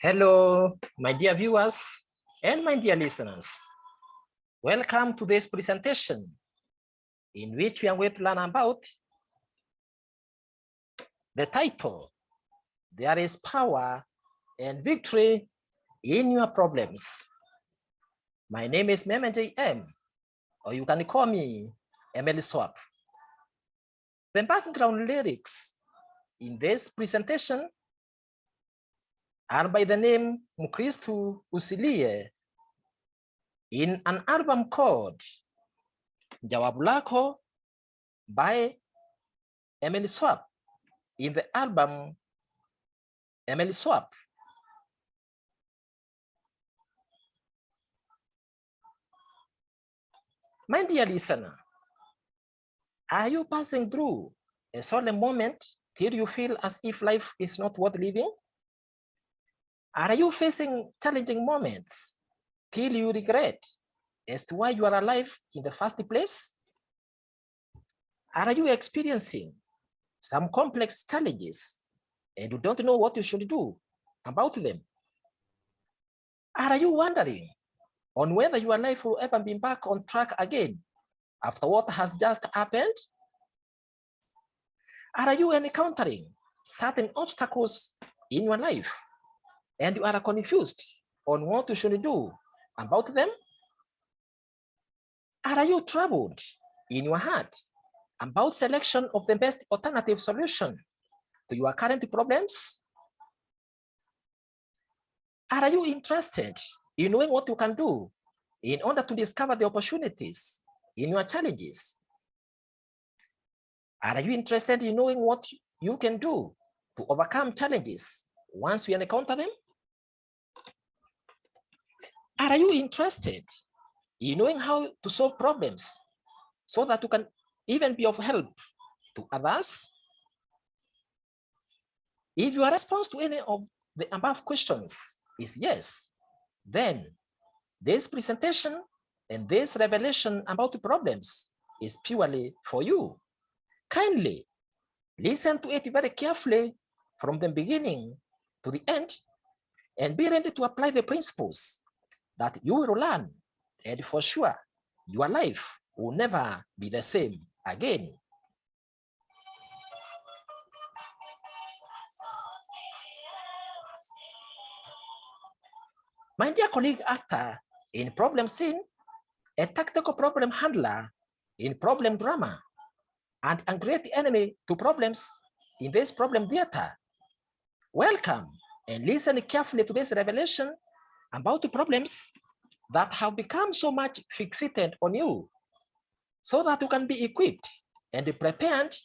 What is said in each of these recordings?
Hello, my dear viewers and my dear listeners. Welcome to this presentation in which we are going to learn about the title, There is Power and Victory in Your Problems. My name is Meme JM, or you can call me Emily Swap. The background lyrics in this presentation are by the name Mkristu Usilie in an album called Jawabu Lako by Emily Swap in the album Emily Swap. My dear listener, are you passing through a solemn moment till you feel as if life is not worth living? Are you facing challenging moments till you regret as to why you are alive in the first place? Are you experiencing some complex challenges and you don't know what you should do about them? Are you wondering on whether your life will ever be back on track again after what has just happened? Are you encountering certain obstacles in your life and you are confused on what you should do about them? Are you troubled in your heart about selection of the best alternative solution to your current problems? Are you interested in knowing what you can do in order to discover the opportunities in your challenges? Are you interested in knowing what you can do to overcome challenges once you encounter them? Are you interested in knowing how to solve problems so that you can even be of help to others? If your response to any of the above questions is yes, then this presentation and this revelation about the problems is purely for you. Kindly listen to it very carefully from the beginning to the end and be ready to apply the principles that you will learn, and for sure, your life will never be the same again. My dear colleague actor in problem scene, a tactical problem handler in problem drama, and a great enemy to problems in this problem theater. Welcome and listen carefully to this revelation about the problems that have become so much fixated on you so that you can be equipped and prepared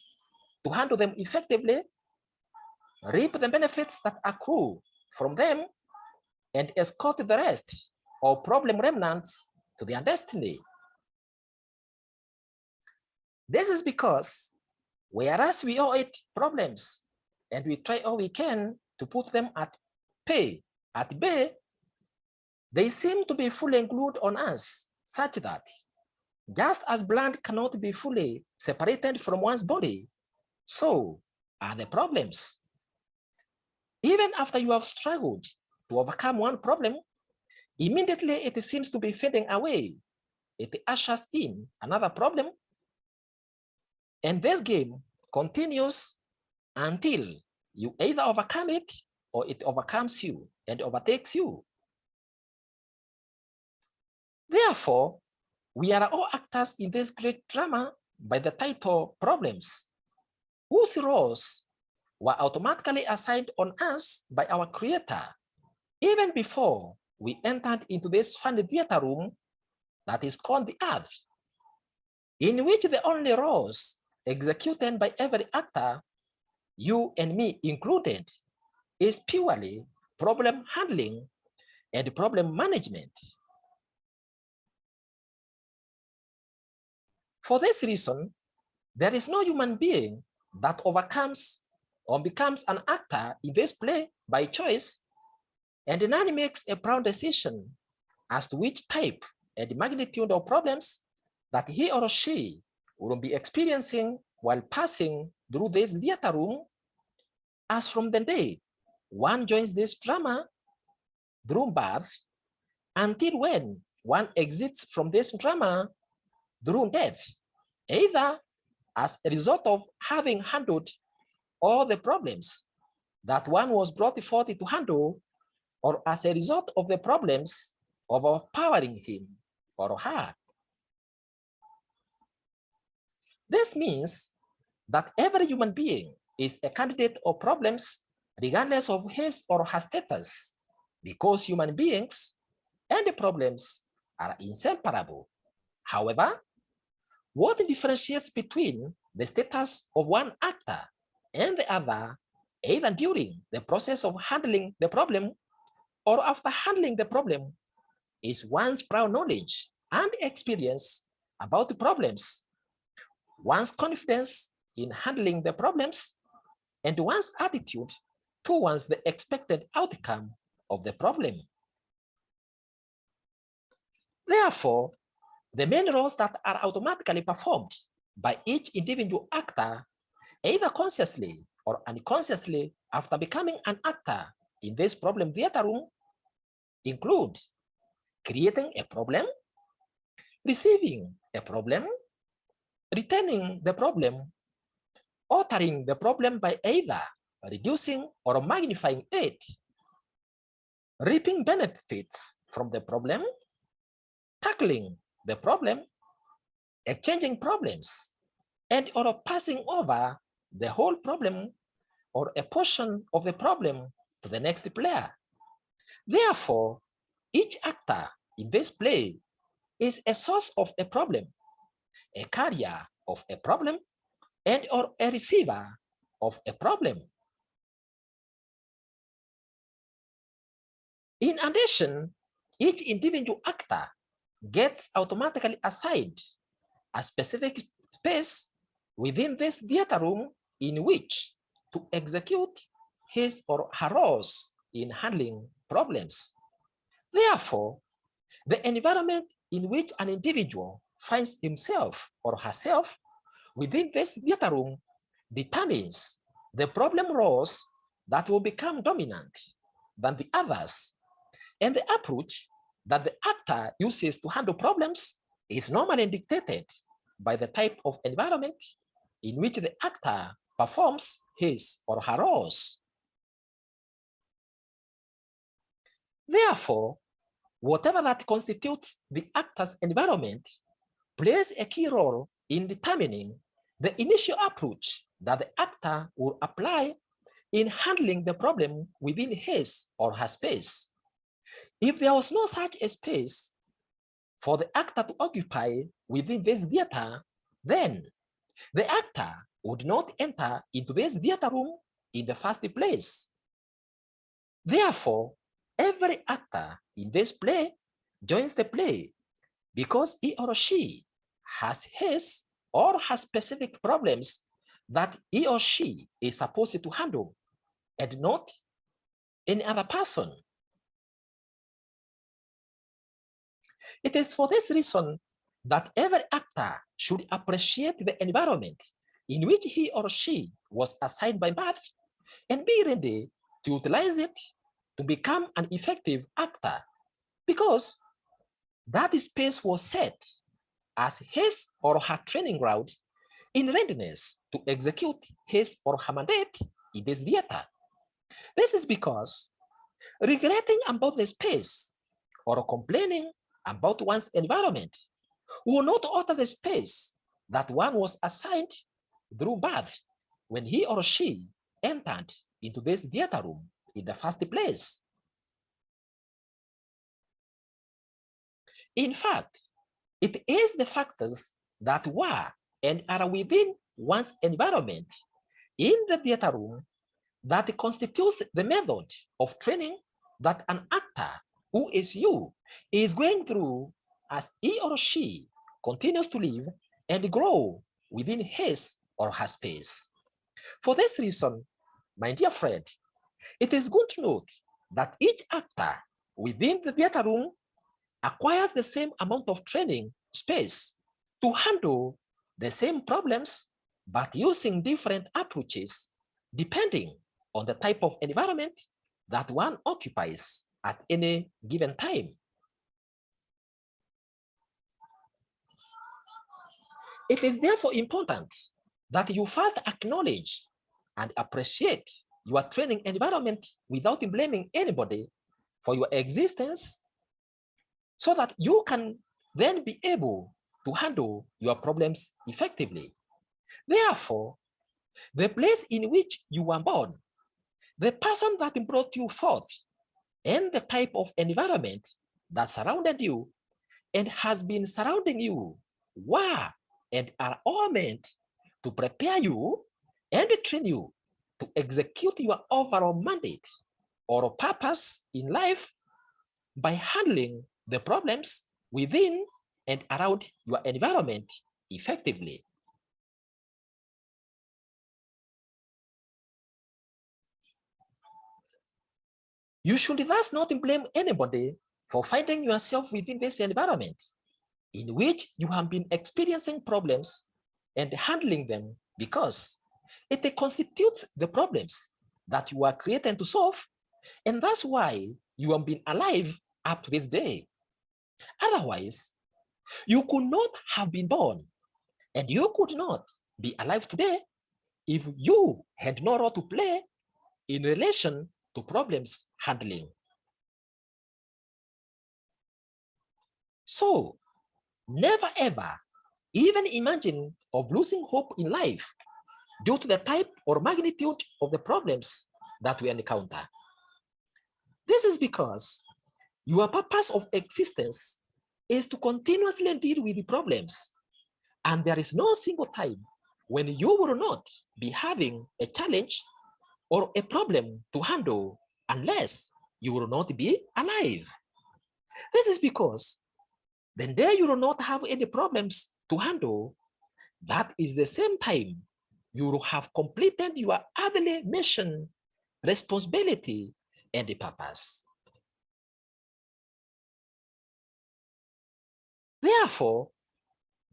to handle them effectively, reap the benefits that accrue from them, and escort the rest of problem remnants to their destiny. This is because whereas we all hate problems and we try all we can to put them at bay, they seem to be fully glued on us, such that just as blood cannot be fully separated from one's body, so are the problems. Even after you have struggled to overcome one problem, immediately it seems to be fading away. It ushers in another problem, and this game continues until you either overcome it or it overcomes you and overtakes you. Therefore, we are all actors in this great drama by the title Problems, whose roles were automatically assigned on us by our Creator, even before we entered into this funny theater room that is called the earth, in which the only roles executed by every actor, you and me included, is purely problem handling and problem management. For this reason, there is no human being that overcomes or becomes an actor in this play by choice, and none makes a proud decision as to which type and magnitude of problems that he or she will be experiencing while passing through this theater room, as from the day one joins this drama through birth until when one exits from this drama through death, either as a result of having handled all the problems that one was brought forth to handle, or as a result of the problems of overpowering him or her. This means that every human being is a candidate of problems regardless of his or her status, because human beings and the problems are inseparable. However, what differentiates between the status of one actor and the other, either during the process of handling the problem or after handling the problem, is one's prior knowledge and experience about the problems, one's confidence in handling the problems, and one's attitude towards the expected outcome of the problem. Therefore, the main roles that are automatically performed by each individual actor, either consciously or unconsciously after becoming an actor in this problem theater room, include creating a problem, receiving a problem, returning the problem, altering the problem by either reducing or magnifying it, reaping benefits from the problem, tackling the problem, exchanging problems, and or passing over the whole problem or a portion of the problem to the next player. Therefore, each actor in this play is a source of a problem, a carrier of a problem, and or a receiver of a problem. In addition, each individual actor gets automatically assigned a specific space within this theater room in which to execute his or her roles in handling problems. Therefore, the environment in which an individual finds himself or herself within this theater room determines the problem roles that will become dominant than the others, and the approach that the actor uses to handle problems is normally dictated by the type of environment in which the actor performs his or her roles. Therefore, whatever that constitutes the actor's environment plays a key role in determining the initial approach that the actor will apply in handling the problem within his or her space. If there was no such a space for the actor to occupy within this theater, then the actor would not enter into this theater room in the first place. Therefore, every actor in this play joins the play because he or she has his or her specific problems that he or she is supposed to handle, and not any other person. It is for this reason that every actor should appreciate the environment in which he or she was assigned by birth and be ready to utilize it to become an effective actor, because that space was set as his or her training ground in readiness to execute his or her mandate in this theater. This is because regretting about the space or complaining about one's environment will not alter the space that one was assigned through birth when he or she entered into this theater room in the first place. In fact, it is the factors that were and are within one's environment in the theater room that constitutes the method of training that an actor who is you is going through as he or she continues to live and grow within his or her space. For this reason, my dear friend, it is good to note that each actor within the theater room acquires the same amount of training space to handle the same problems, but using different approaches depending on the type of environment that one occupies at any given time. It is therefore important that you first acknowledge and appreciate your training environment without blaming anybody for your existence, so that you can then be able to handle your problems effectively. Therefore, the place in which you were born, the person that brought you forth, and the type of environment that surrounded you and has been surrounding you were and are all meant to prepare you and train you to execute your overall mandate or purpose in life by handling the problems within and around your environment effectively. You should thus not blame anybody for finding yourself within this environment in which you have been experiencing problems and handling them, because it constitutes the problems that you are created to solve, and that's why you have been alive up to this day. Otherwise, you could not have been born, and you could not be alive today if you had no role to play in relation to problems handling. So, never ever even imagine of losing hope in life due to the type or magnitude of the problems that we encounter. This is because your purpose of existence is to continuously deal with the problems, and there is no single time when you will not be having a challenge or a problem to handle unless you will not be alive. This is because the day you will not have any problems to handle, that is the same time you will have completed your earthly mission, responsibility, and the purpose. Therefore,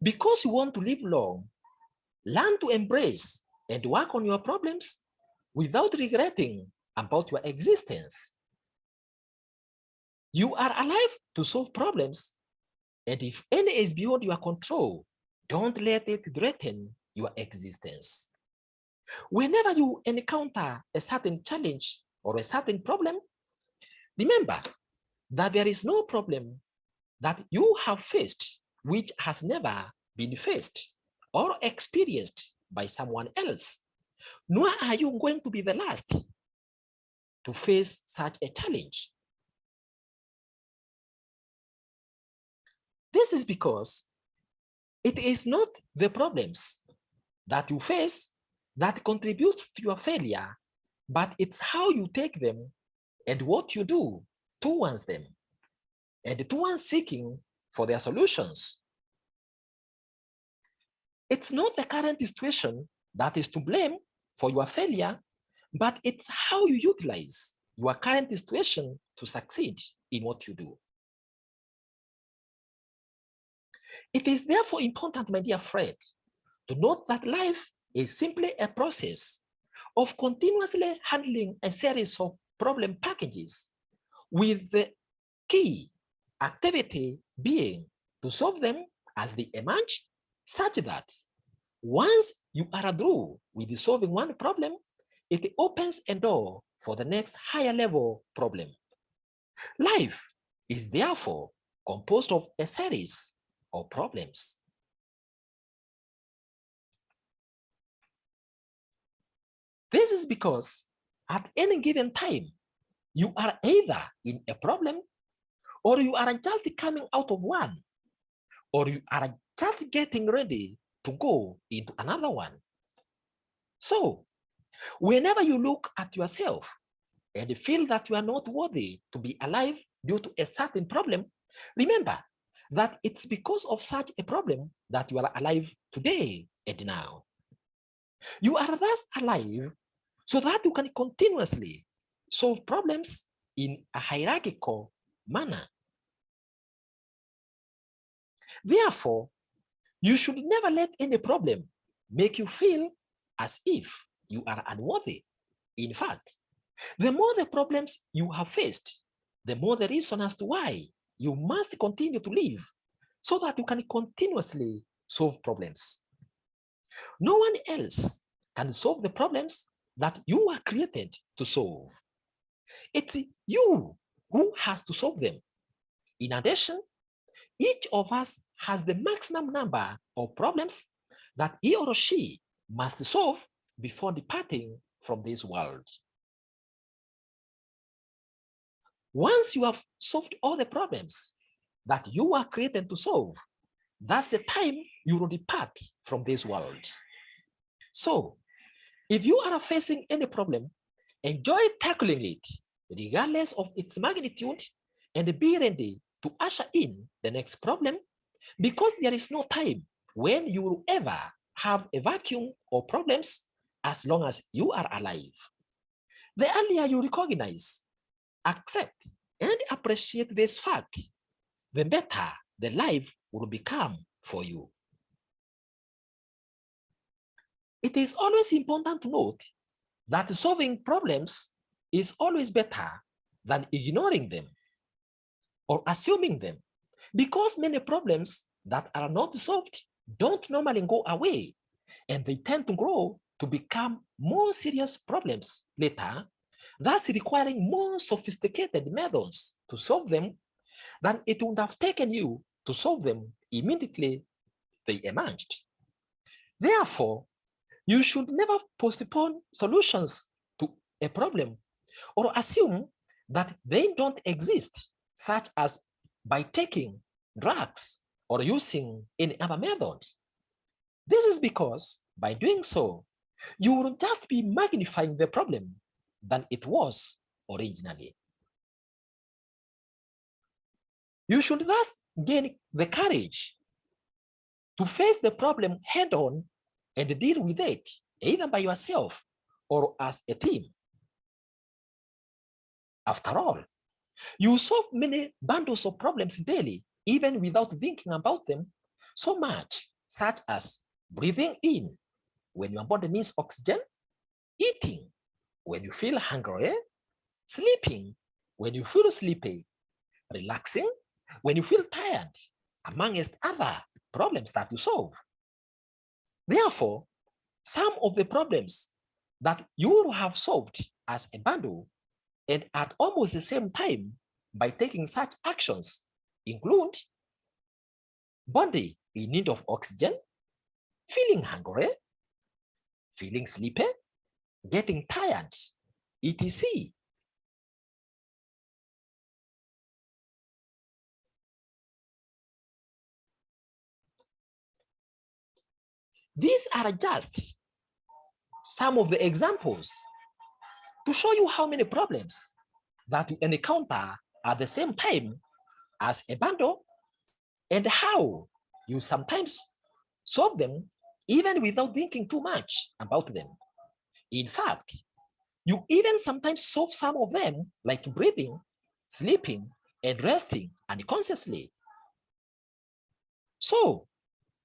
because you want to live long, learn to embrace and work on your problems without regretting about your existence. You are alive to solve problems, and if any is beyond your control, don't let it threaten your existence. Whenever you encounter a certain challenge or a certain problem, remember that there is no problem that you have faced which has never been faced or experienced by someone else, nor are you going to be the last to face such a challenge. This is because it is not the problems that you face that contributes to your failure, but it's how you take them and what you do towards them and towards seeking for their solutions. It's not the current situation that is to blame for your failure, but it's how you utilize your current situation to succeed in what you do. It is therefore important, my dear friend, to note that life is simply a process of continuously handling a series of problem packages, with the key activity being to solve them as they emerge, such that once you are through with solving one problem, it opens a door for the next higher level problem. Life is therefore composed of a series of problems. This is because at any given time, you are either in a problem, or you are just coming out of one, or you are just getting ready to go into another one. So, whenever you look at yourself and feel that you are not worthy to be alive due to a certain problem, remember that it's because of such a problem that you are alive today and now. You are thus alive so that you can continuously solve problems in a hierarchical manner. Therefore, you should never let any problem make you feel as if you are unworthy. In fact, the more the problems you have faced, the more the reason as to why you must continue to live so that you can continuously solve problems. No one else can solve the problems that you were created to solve. It's you who has to solve them. In addition, each of us has the maximum number of problems that he or she must solve before departing from this world. Once you have solved all the problems that you were created to solve, that's the time you will depart from this world. So, if you are facing any problem, enjoy tackling it, regardless of its magnitude, and be ready to usher in the next problem, because there is no time when you will ever have a vacuum of problems as long as you are alive. The earlier you recognize, accept, and appreciate this fact, the better the life will become for you. It is always important to note that solving problems is always better than ignoring them or assuming them, because many problems that are not solved don't normally go away, and they tend to grow to become more serious problems later, thus requiring more sophisticated methods to solve them than it would have taken you to solve them immediately they emerged. Therefore, you should never postpone solutions to a problem or assume that they don't exist, such as by taking drugs or using any other method. This is because by doing so, you will just be magnifying the problem than it was originally. You should thus gain the courage to face the problem head on and deal with it either by yourself or as a team. After all, you solve many bundles of problems daily, even without thinking about them so much, such as breathing in when your body needs oxygen, eating when you feel hungry, sleeping when you feel sleepy, relaxing when you feel tired, amongst other problems that you solve. Therefore, some of the problems that you will have solved as a bundle and at almost the same time by taking such actions include body in need of oxygen, feeling hungry, feeling sleepy, getting tired, etc. These are just some of the examples to show you how many problems that you encounter at the same time as a bundle and how you sometimes solve them even without thinking too much about them. In fact, you even sometimes solve some of them like breathing, sleeping, and resting unconsciously. So,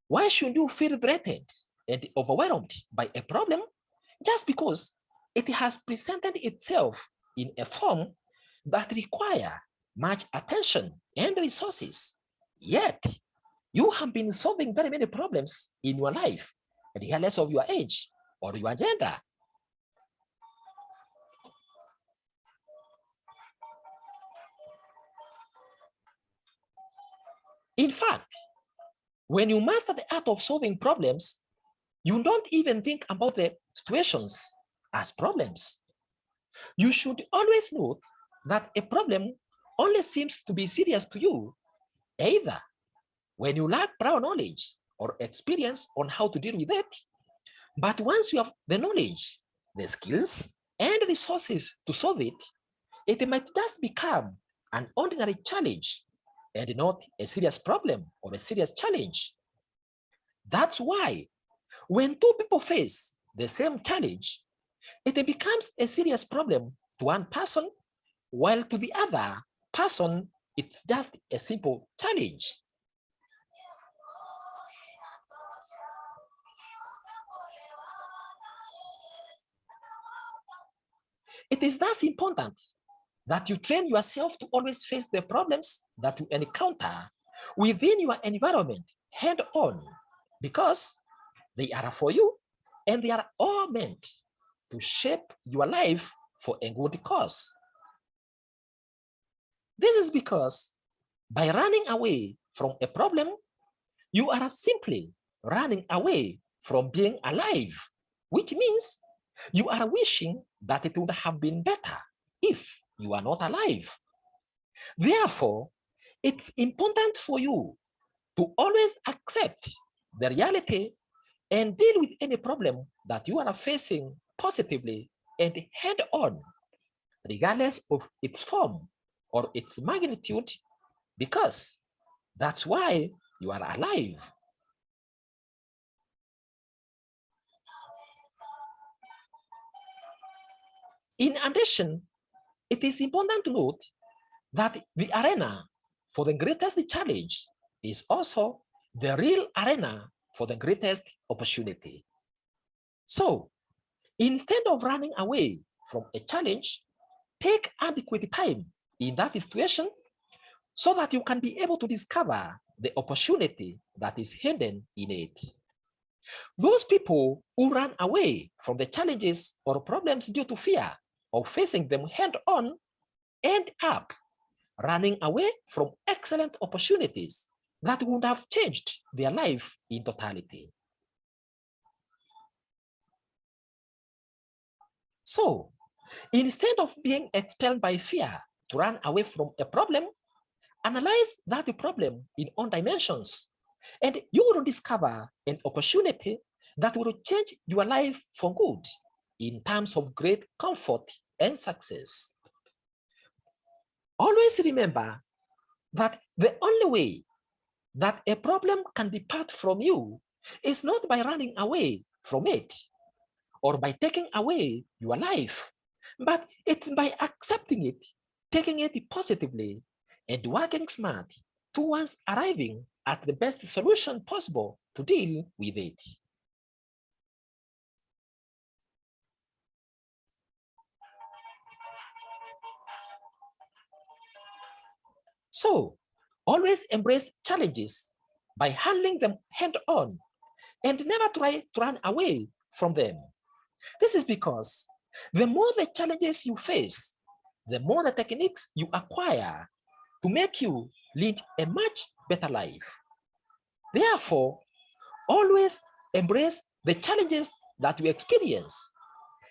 why should you feel threatened and overwhelmed by a problem just because it has presented itself in a form that requires much attention and resources? Yet, you have been solving very many problems in your life, regardless of your age or your gender. In fact, when you master the art of solving problems, you don't even think about the situations as problems. You should always note that a problem only seems to be serious to you either when you lack prior knowledge or experience on how to deal with it. But once you have the knowledge, the skills, and resources to solve it, it might just become an ordinary challenge and not a serious problem or a serious challenge. That's why when two people face the same challenge, it becomes a serious problem to one person, while to the other person, it's just a simple challenge. It is thus important that you train yourself to always face the problems that you encounter within your environment head on, because they are for you and they are all meant to shape your life for a good cause. This is because by running away from a problem, you are simply running away from being alive, which means you are wishing that it would have been better if you are not alive. Therefore, it's important for you to always accept the reality and deal with any problem that you are facing positively and head on, regardless of its form or its magnitude, because that's why you are alive. In addition, it is important to note that the arena for the greatest challenge is also the real arena for the greatest opportunity. So, instead of running away from a challenge, take adequate time in that situation so that you can be able to discover the opportunity that is hidden in it. Those people who run away from the challenges or problems due to fear of facing them head on end up running away from excellent opportunities that would have changed their life in totality. So, instead of being expelled by fear to run away from a problem, analyze that problem in all dimensions, and you will discover an opportunity that will change your life for good in terms of great comfort and success. Always remember that the only way that a problem can depart from you is not by running away from it or by taking away your life, but it's by accepting it, taking it positively, and working smart towards arriving at the best solution possible to deal with it. So, always embrace challenges by handling them head on and never try to run away from them. This is because the more the challenges you face, the more the techniques you acquire to make you lead a much better life. Therefore, always embrace the challenges that you experience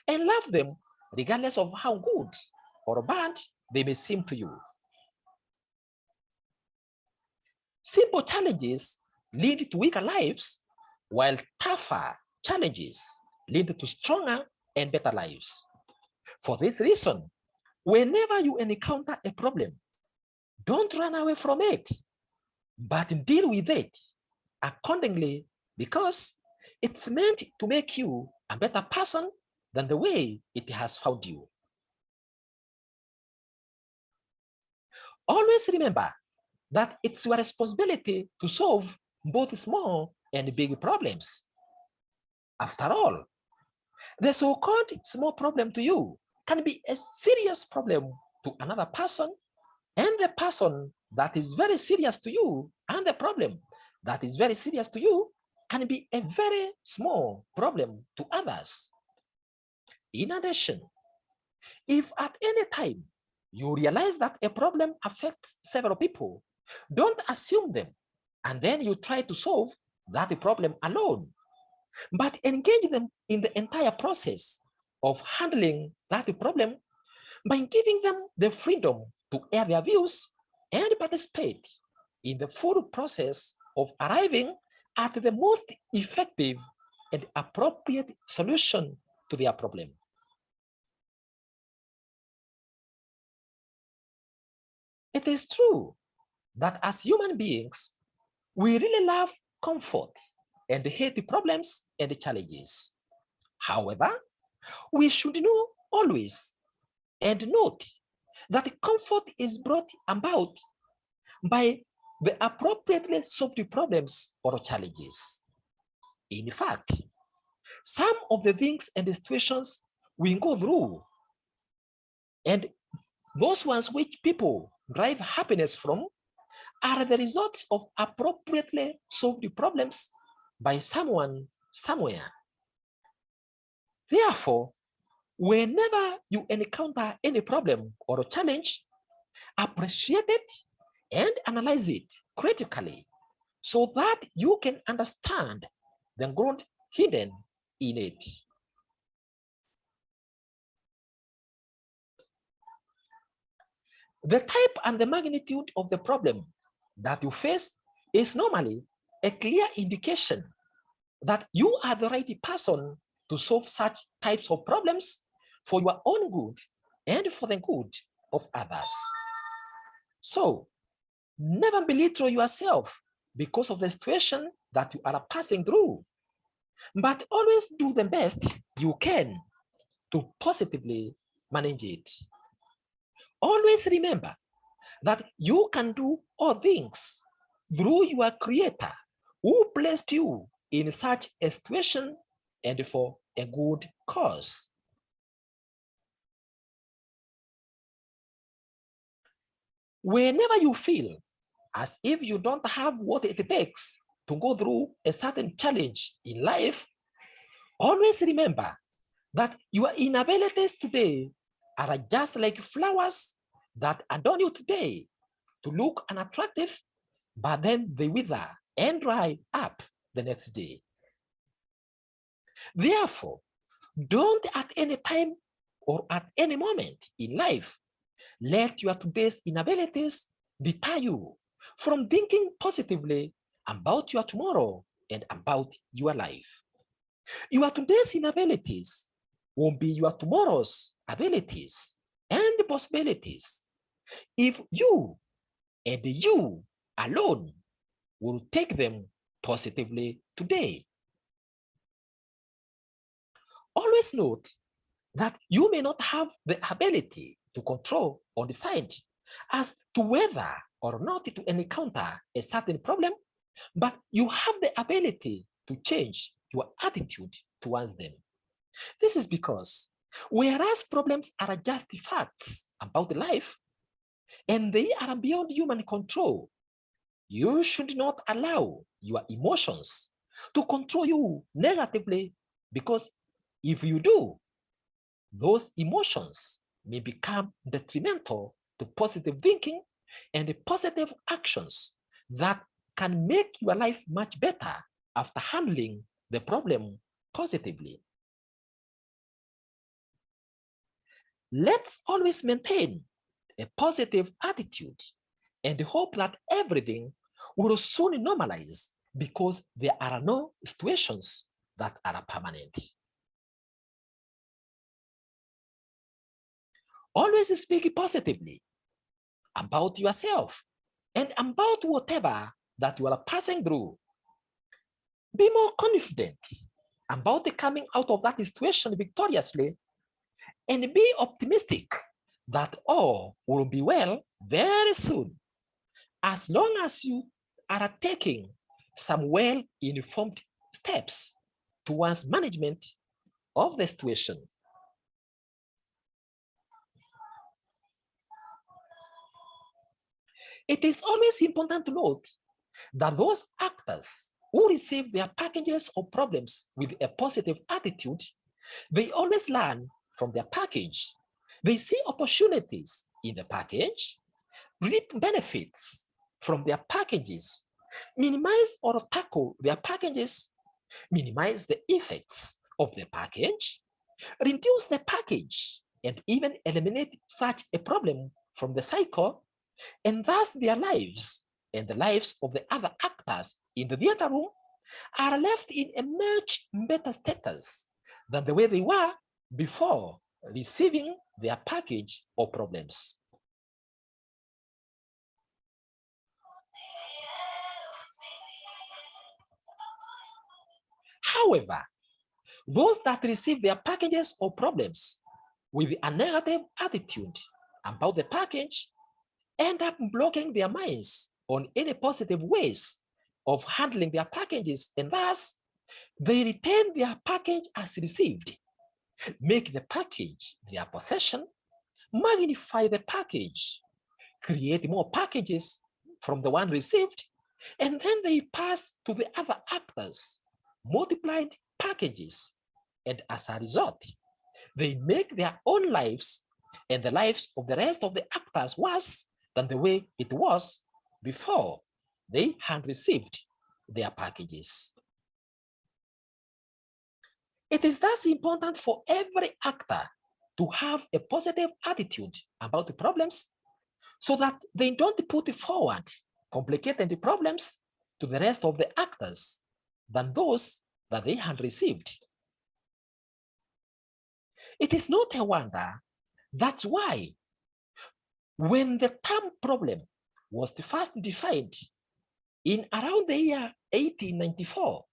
and love them regardless of how good or bad they may seem to you. Simple challenges lead to weaker lives, while tougher challenges lead to stronger and better lives. For this reason, whenever you encounter a problem, don't run away from it, but deal with it accordingly, because it's meant to make you a better person than the way it has found you. Always remember that it's your responsibility to solve both small and big problems. After all, the so-called small problem to you can be a serious problem to another person, and the person that is very serious to you and the problem that is very serious to you can be a very small problem to others. In addition, if at any time you realize that a problem affects several people, don't assume them and then you try to solve that problem alone, but engage them in the entire process of handling that problem by giving them the freedom to air their views and participate in the full process of arriving at the most effective and appropriate solution to their problem. It is true that as human beings, we really love comfort and hate problems and challenges. However, we should know always and note that comfort is brought about by the appropriately solved problems or challenges. In fact, some of the things and the situations we go through and those ones which people derive happiness from are the results of appropriately solved problems by someone somewhere. Therefore, whenever you encounter any problem or challenge, appreciate it and analyze it critically so that you can understand the growth hidden in it. The type and the magnitude of the problem that you face is normally a clear indication that you are the right person to solve such types of problems for your own good and for the good of others. So, never belittle yourself because of the situation that you are passing through, but always do the best you can to positively manage it. Always remember that you can do all things through your Creator who placed you in such a situation and for a good cause. Whenever you feel as if you don't have what it takes to go through a certain challenge in life, always remember that your inabilities today are just like flowers that adorn you today to look unattractive, but then they wither and dry up the next day. Therefore, don't at any time or at any moment in life let your today's inabilities deter you from thinking positively about your tomorrow and about your life. Your today's inabilities will be your tomorrow's abilities and possibilities if you and you alone will take them positively today. Always note that you may not have the ability to control or decide as to whether or not to encounter a certain problem, but you have the ability to change your attitude towards them. This is because whereas problems are just facts about life and they are beyond human control, you should not allow your emotions to control you negatively, because if you do, those emotions may become detrimental to positive thinking and positive actions that can make your life much better after handling the problem positively. Let's always maintain a positive attitude and hope that everything will soon normalize, because there are no situations that are permanent. Always speak positively about yourself and about whatever that you are passing through. Be more confident about the coming out of that situation victoriously, and be optimistic that all will be well very soon, as long as you are taking some well-informed steps towards management of the situation. It is always important to note that those actors who receive their packages of problems with a positive attitude, they always learn from their package. They see opportunities in the package, reap benefits from their packages, minimize or tackle their packages, minimize the effects of the package, reduce the package, and even eliminate such a problem from the cycle, and thus their lives and the lives of the other actors in the theater room are left in a much better status than the way they were before receiving their package of problems. However, those that receive their packages or problems with a negative attitude about the package end up blocking their minds on any positive ways of handling their packages, and thus they retain their package as received, make the package their possession, magnify the package, create more packages from the one received, and then they pass to the other actors multiplied packages, and as a result, they make their own lives and the lives of the rest of the actors worse than the way it was before they had received their packages. It is thus important for every actor to have a positive attitude about the problems so that they don't put forward complicated problems to the rest of the actors than those that they had received. It is not a wonder that's why when the term problem was first defined in around the year 1894,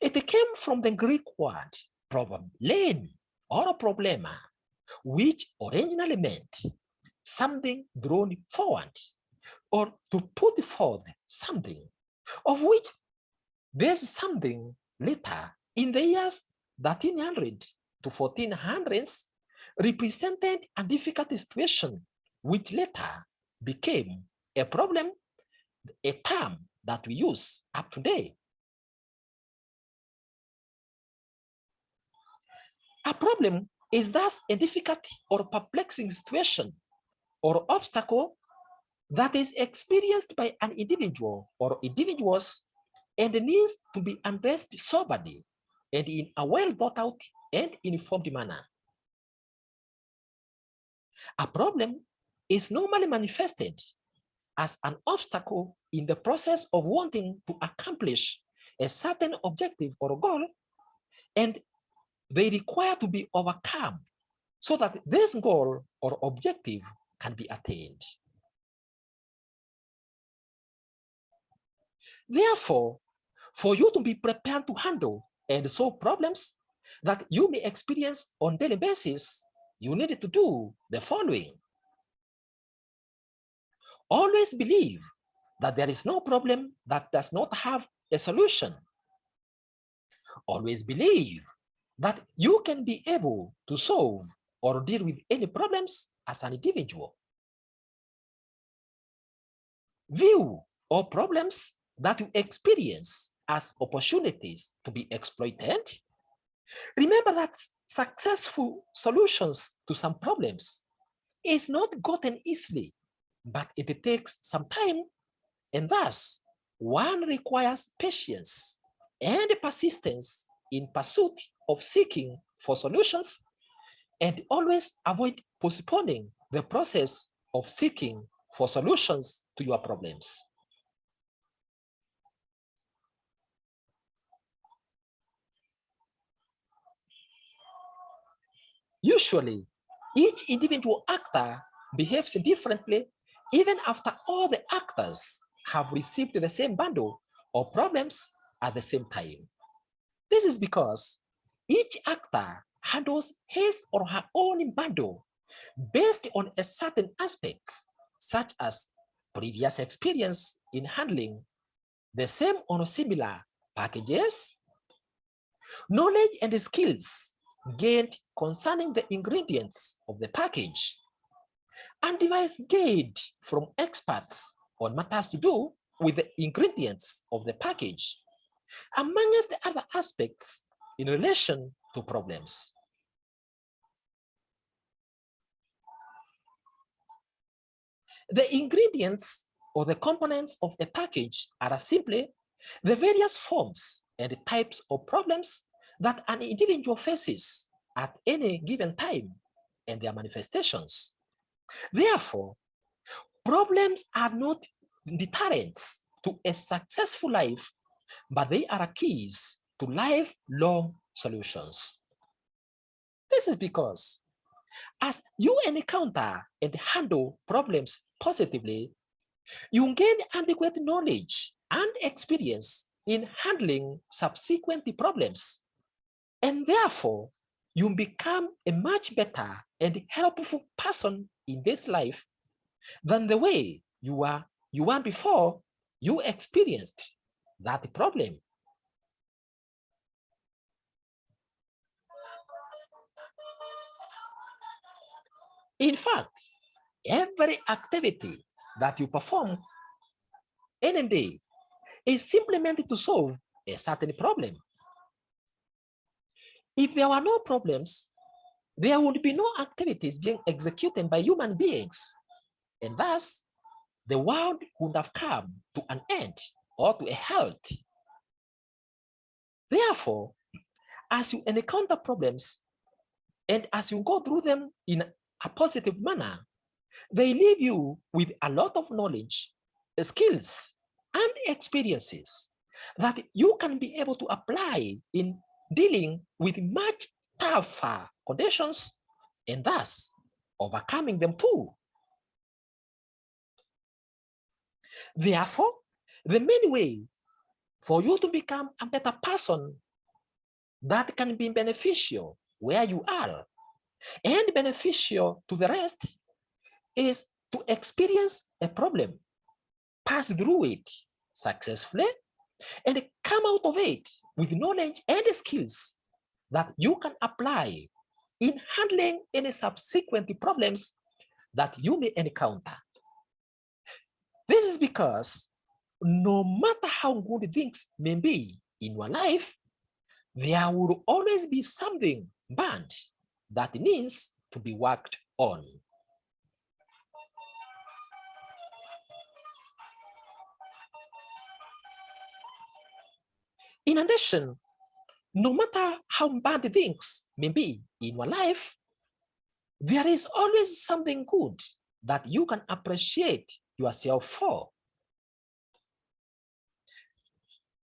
it came from the Greek word problem or problema, which originally meant something drawn forward or to put forth something, of which there's something later in the years 1300 to 1400s represented a difficult situation, which later became a problem, a term that we use up to date. A problem is thus a difficult or perplexing situation or obstacle that is experienced by an individual or individuals and needs to be addressed soberly and in a well thought out and informed manner. A problem is normally manifested as an obstacle in the process of wanting to accomplish a certain objective or goal, and they require to be overcome so that this goal or objective can be attained. Therefore, for you to be prepared to handle and solve problems that you may experience on a daily basis, you need to do the following. Always believe that there is no problem that does not have a solution. Always believe that you can be able to solve or deal with any problems as an individual. View all problems that you experience as opportunities to be exploited. Remember that successful solutions to some problems is not gotten easily, but it takes some time, and thus one requires patience and persistence in pursuit of seeking for solutions, and always avoid postponing the process of seeking for solutions to your problems. Usually, each individual actor behaves differently even after all the actors have received the same bundle of problems at the same time. This is because each actor handles his or her own bundle based on a certain aspects, such as previous experience in handling the same or similar packages, knowledge and skills gained concerning the ingredients of the package, and advice gained from experts on matters to do with the ingredients of the package, amongst the other aspects in relation to problems. The ingredients or the components of a package are simply the various forms and types of problems that an individual faces at any given time and their manifestations. Therefore, problems are not deterrents to a successful life, but they are keys to lifelong solutions. This is because as you encounter and handle problems positively, you gain adequate knowledge and experience in handling subsequent problems. And therefore, you become a much better and helpful person in this life than the way you were before you experienced that problem. In fact, every activity that you perform any day is simply meant to solve a certain problem. If there were no problems, there would be no activities being executed by human beings, and thus the world would have come to an end or to a halt. Therefore, as you encounter problems and as you go through them in a positive manner, they leave you with a lot of knowledge, skills, and experiences that you can be able to apply in dealing with much tougher conditions and thus overcoming them too. Therefore, the main way for you to become a better person that can be beneficial where you are and beneficial to the rest is to experience a problem, pass through it successfully, and come out of it with knowledge and skills that you can apply in handling any subsequent problems that you may encounter. This is because no matter how good things may be in your life, there will always be something bad that needs to be worked on. In addition, no matter how bad things may be in your life, there is always something good that you can appreciate yourself for.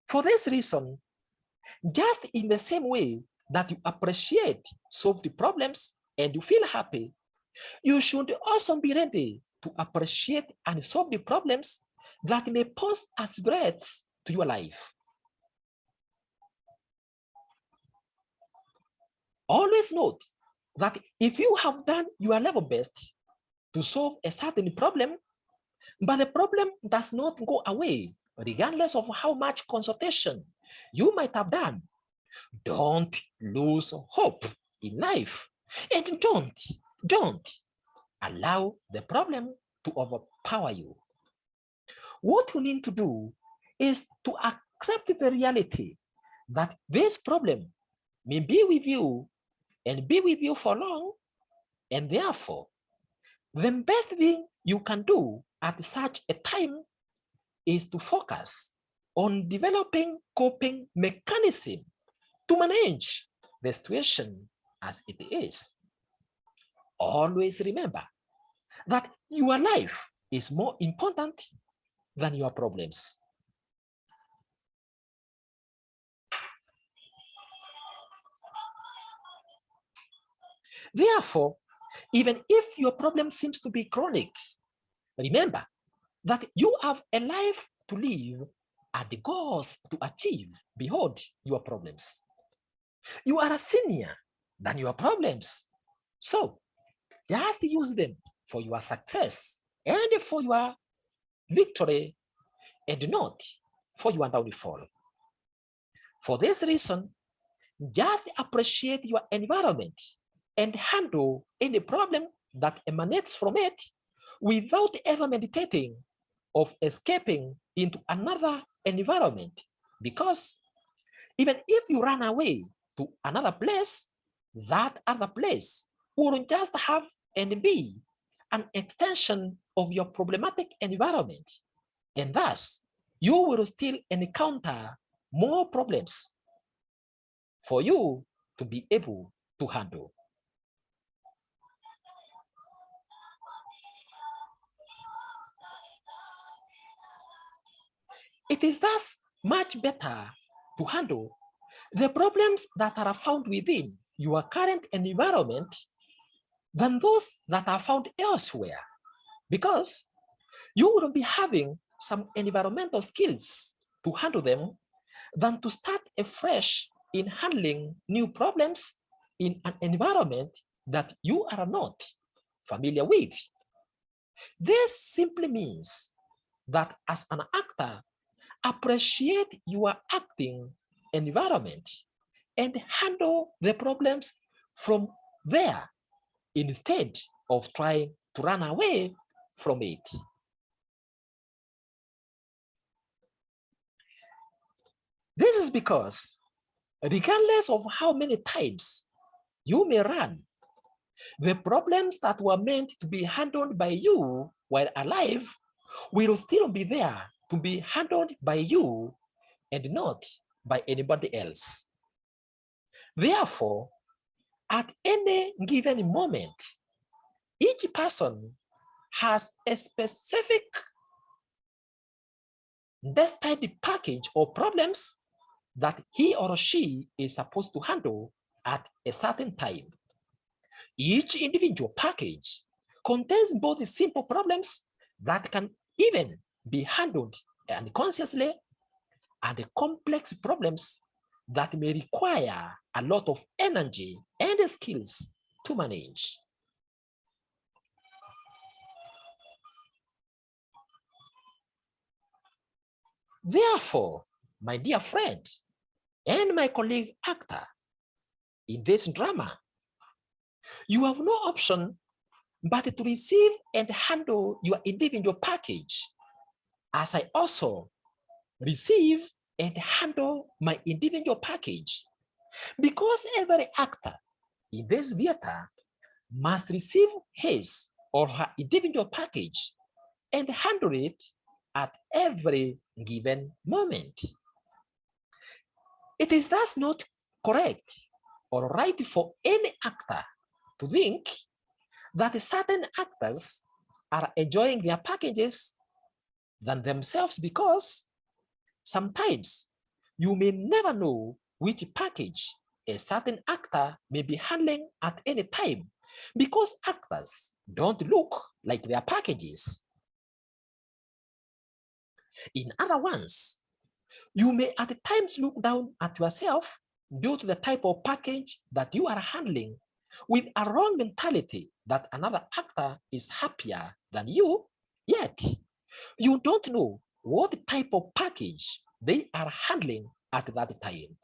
For this reason, just in the same way that you appreciate solved problems and you feel happy, you should also be ready to appreciate and solve the problems that may pose as threats to your life. Always note that if you have done your level best to solve a certain problem, but the problem does not go away, regardless of how much consultation you might have done, don't lose hope in life. And don't allow the problem to overpower you. What you need to do is to accept the reality that this problem may be with you and be with you for long, and therefore, the best thing you can do at such a time is to focus on developing coping mechanism to manage the situation as it is. Always remember that your life is more important than your problems. Therefore, even if your problem seems to be chronic, remember that you have a life to live and the goals to achieve beyond your problems. You are a senior than your problems. So just use them for your success and for your victory and not for your downfall. For this reason, just appreciate your environment and handle any problem that emanates from it without ever meditating of escaping into another environment. Because even if you run away to another place, that other place will just have and be an extension of your problematic environment. And thus, you will still encounter more problems for you to be able to handle. It is thus much better to handle the problems that are found within your current environment than those that are found elsewhere, because you will be having some environmental skills to handle them than to start afresh in handling new problems in an environment that you are not familiar with. This simply means that as an actor, appreciate your acting environment and handle the problems from there instead of trying to run away from it. This is because regardless of how many times you may run, the problems that were meant to be handled by you while alive will still be there to be handled by you and not by anybody else. Therefore, at any given moment, each person has a specific destined package of problems that he or she is supposed to handle at a certain time. Each individual package contains both simple problems that can even be handled unconsciously and complex problems that may require a lot of energy and skills to manage. Therefore, my dear friend and my colleague actor, in this drama, you have no option but to receive and handle your individual package, as I also receive and handle my individual package, because every actor in this theater must receive his or her individual package and handle it at every given moment. It is thus not correct or right for any actor to think that certain actors are enjoying their packages than themselves, because sometimes you may never know which package a certain actor may be handling at any time, because actors don't look like their packages. In other words, you may at times look down at yourself due to the type of package that you are handling, with a wrong mentality that another actor is happier than you, yet you don't know what type of package they are handling at that time.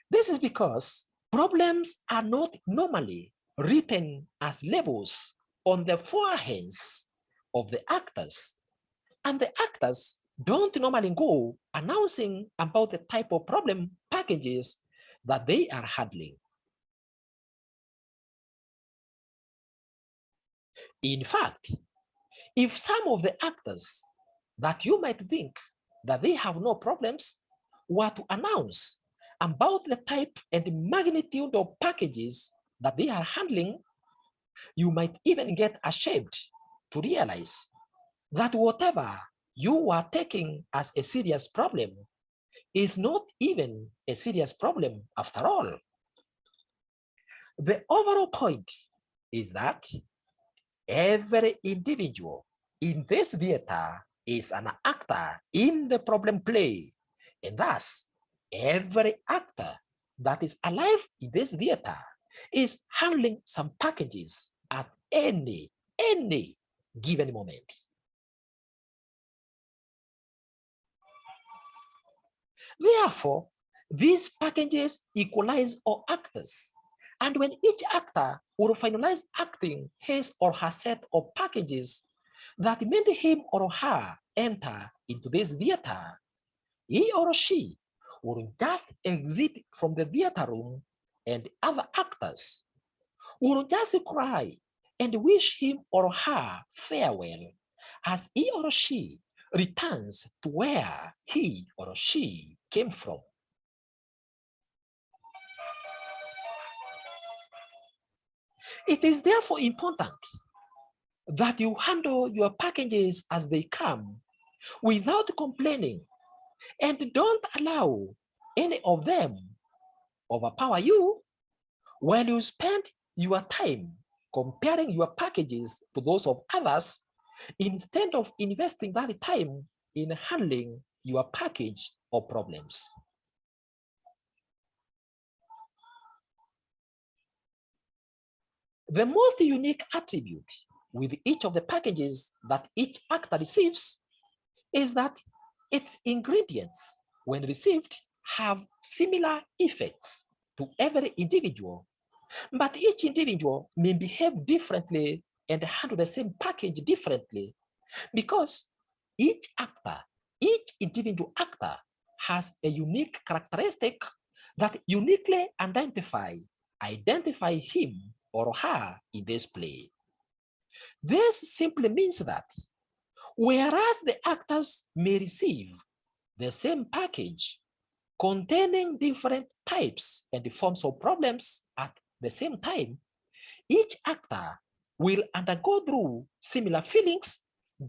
This is because problems are not normally written as labels on the foreheads of the actors, and the actors don't normally go announcing about the type of problem packages that they are handling. In fact, if some of the actors that you might think that they have no problems were to announce about the type and magnitude of packages that they are handling, you might even get ashamed to realize that whatever you are taking as a serious problem is not even a serious problem after all. The overall point is that every individual in this theater is an actor in the problem play, and thus every actor that is alive in this theater is handling some packages at any given moment. Therefore, these packages equalize all actors, and when each actor will finalize acting his or her set of packages that made him or her enter into this theater, he or she will just exit from the theater room, and other actors will just cry and wish him or her farewell as he or she returns to where he or she came from. It is therefore important that you handle your packages as they come without complaining, and don't allow any of them overpower you while you spend your time comparing your packages to those of others, instead of investing that time in handling your package or problems. The most unique attribute with each of the packages that each actor receives is that its ingredients, when received, have similar effects to every individual, but each individual may behave differently and handle the same package differently because each individual actor has a unique characteristic that uniquely identify him or her in this play. This simply means that whereas the actors may receive the same package containing different types and forms of problems at the same time, each actor will undergo through similar feelings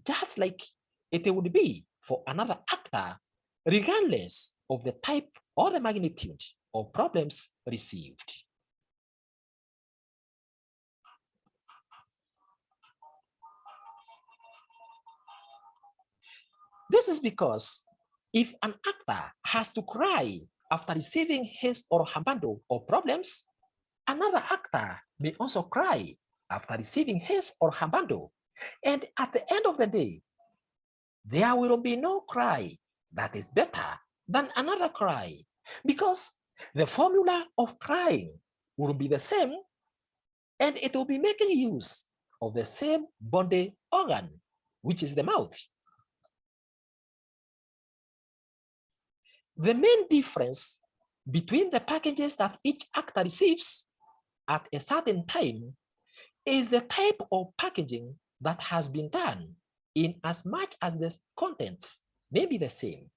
just like it would be for another actor, regardless of the type or the magnitude of problems received. This is because if an actor has to cry after receiving his or her bundle of problems, another actor may also cry after receiving his or her bundle. And at the end of the day, there will be no cry that is better than another cry because the formula of crying will be the same and it will be making use of the same body organ, which is the mouth. The main difference between the packages that each actor receives at a certain time is the type of packaging that has been done, in as much as the contents may be the same.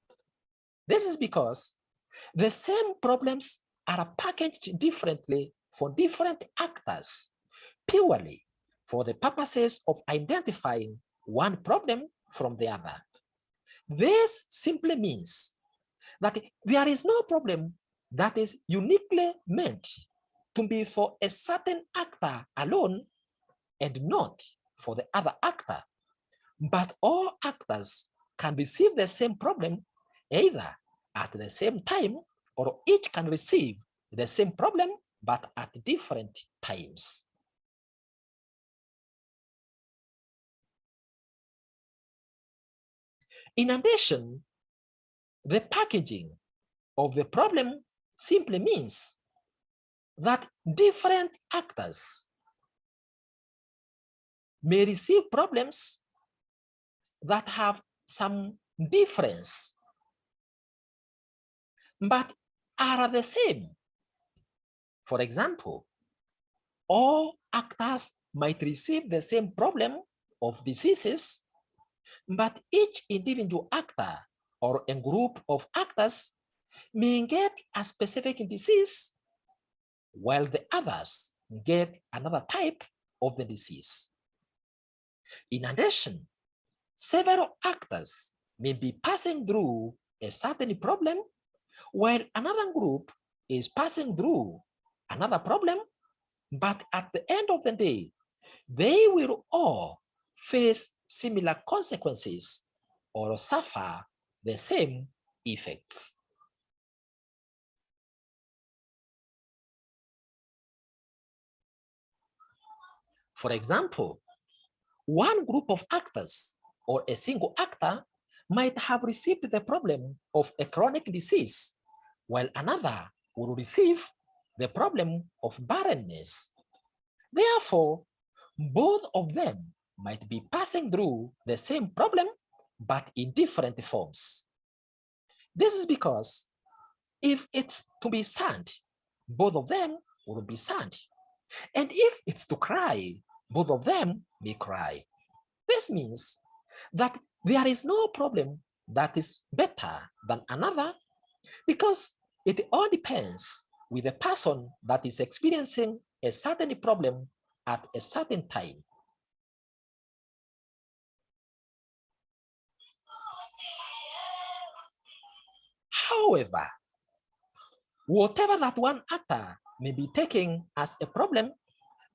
This is because the same problems are packaged differently for different actors, purely for the purposes of identifying one problem from the other. This simply means that there is no problem that is uniquely meant to be for a certain actor alone and not for the other actor. But all actors can receive the same problem either at the same time or each can receive the same problem but at different times. In addition, the packaging of the problem simply means that different actors may receive problems that have some difference, but are the same. For example, all actors might receive the same problem of diseases, but each individual actor or a group of actors may get a specific disease, while the others get another type of the disease. In addition, several actors may be passing through a certain problem, while another group is passing through another problem, but at the end of the day, they will all face similar consequences or suffer the same effects. For example, one group of actors or a single actor might have received the problem of a chronic disease, while another will receive the problem of barrenness. Therefore, both of them might be passing through the same problem, but in different forms. This is because if it's to be sad, both of them will be sad. And if it's to cry, both of them may cry. This means that there is no problem that is better than another because it all depends with the person that is experiencing a certain problem at a certain time. However, whatever that one actor may be taking as a problem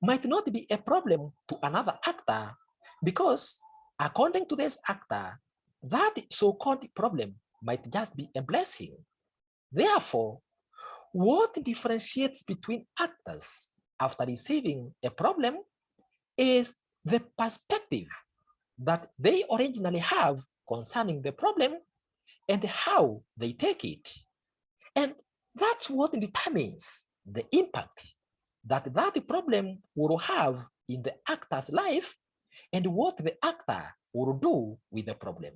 might not be a problem to another actor because according to this actor, that so-called problem might just be a blessing. Therefore, what differentiates between actors after receiving a problem is the perspective that they originally have concerning the problem and how they take it. And that's what determines the impact that that problem will have in the actor's life and what the actor will do with the problem.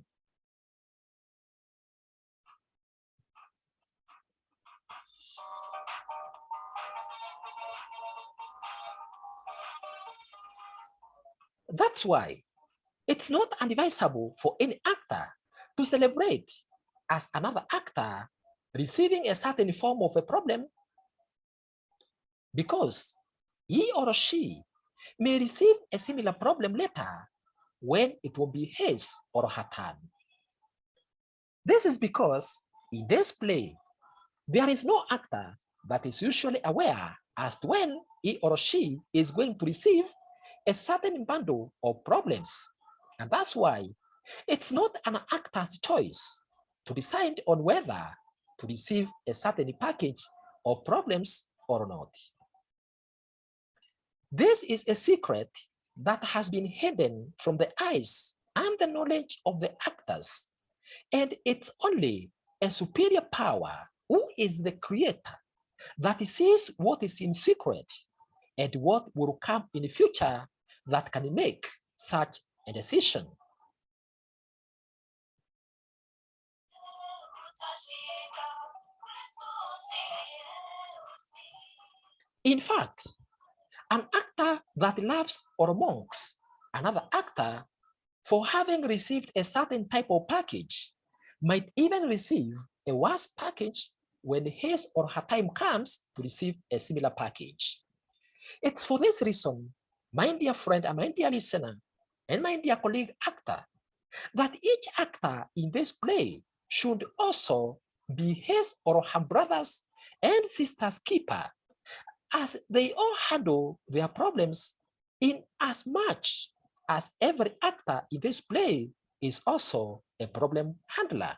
That's why it's not advisable for any actor to celebrate as another actor receiving a certain form of a problem, because he or she may receive a similar problem later when it will be his or her turn. This is because in this play, there is no actor that is usually aware as to when he or she is going to receive a certain bundle of problems. And that's why it's not an actor's choice to decide on whether to receive a certain package of problems or not. This is a secret that has been hidden from the eyes and the knowledge of the actors, and it's only a superior power who is the creator that sees what is in secret and what will come in the future that can make such a decision. In fact, an actor that loves or monks another actor for having received a certain type of package might even receive a worse package when his or her time comes to receive a similar package. It's for this reason, my dear friend and my dear listener, and my dear colleague actor, that each actor in this play should also be his or her brothers and sisters' keeper, as they all handle their problems in as much as every actor in this play is also a problem handler.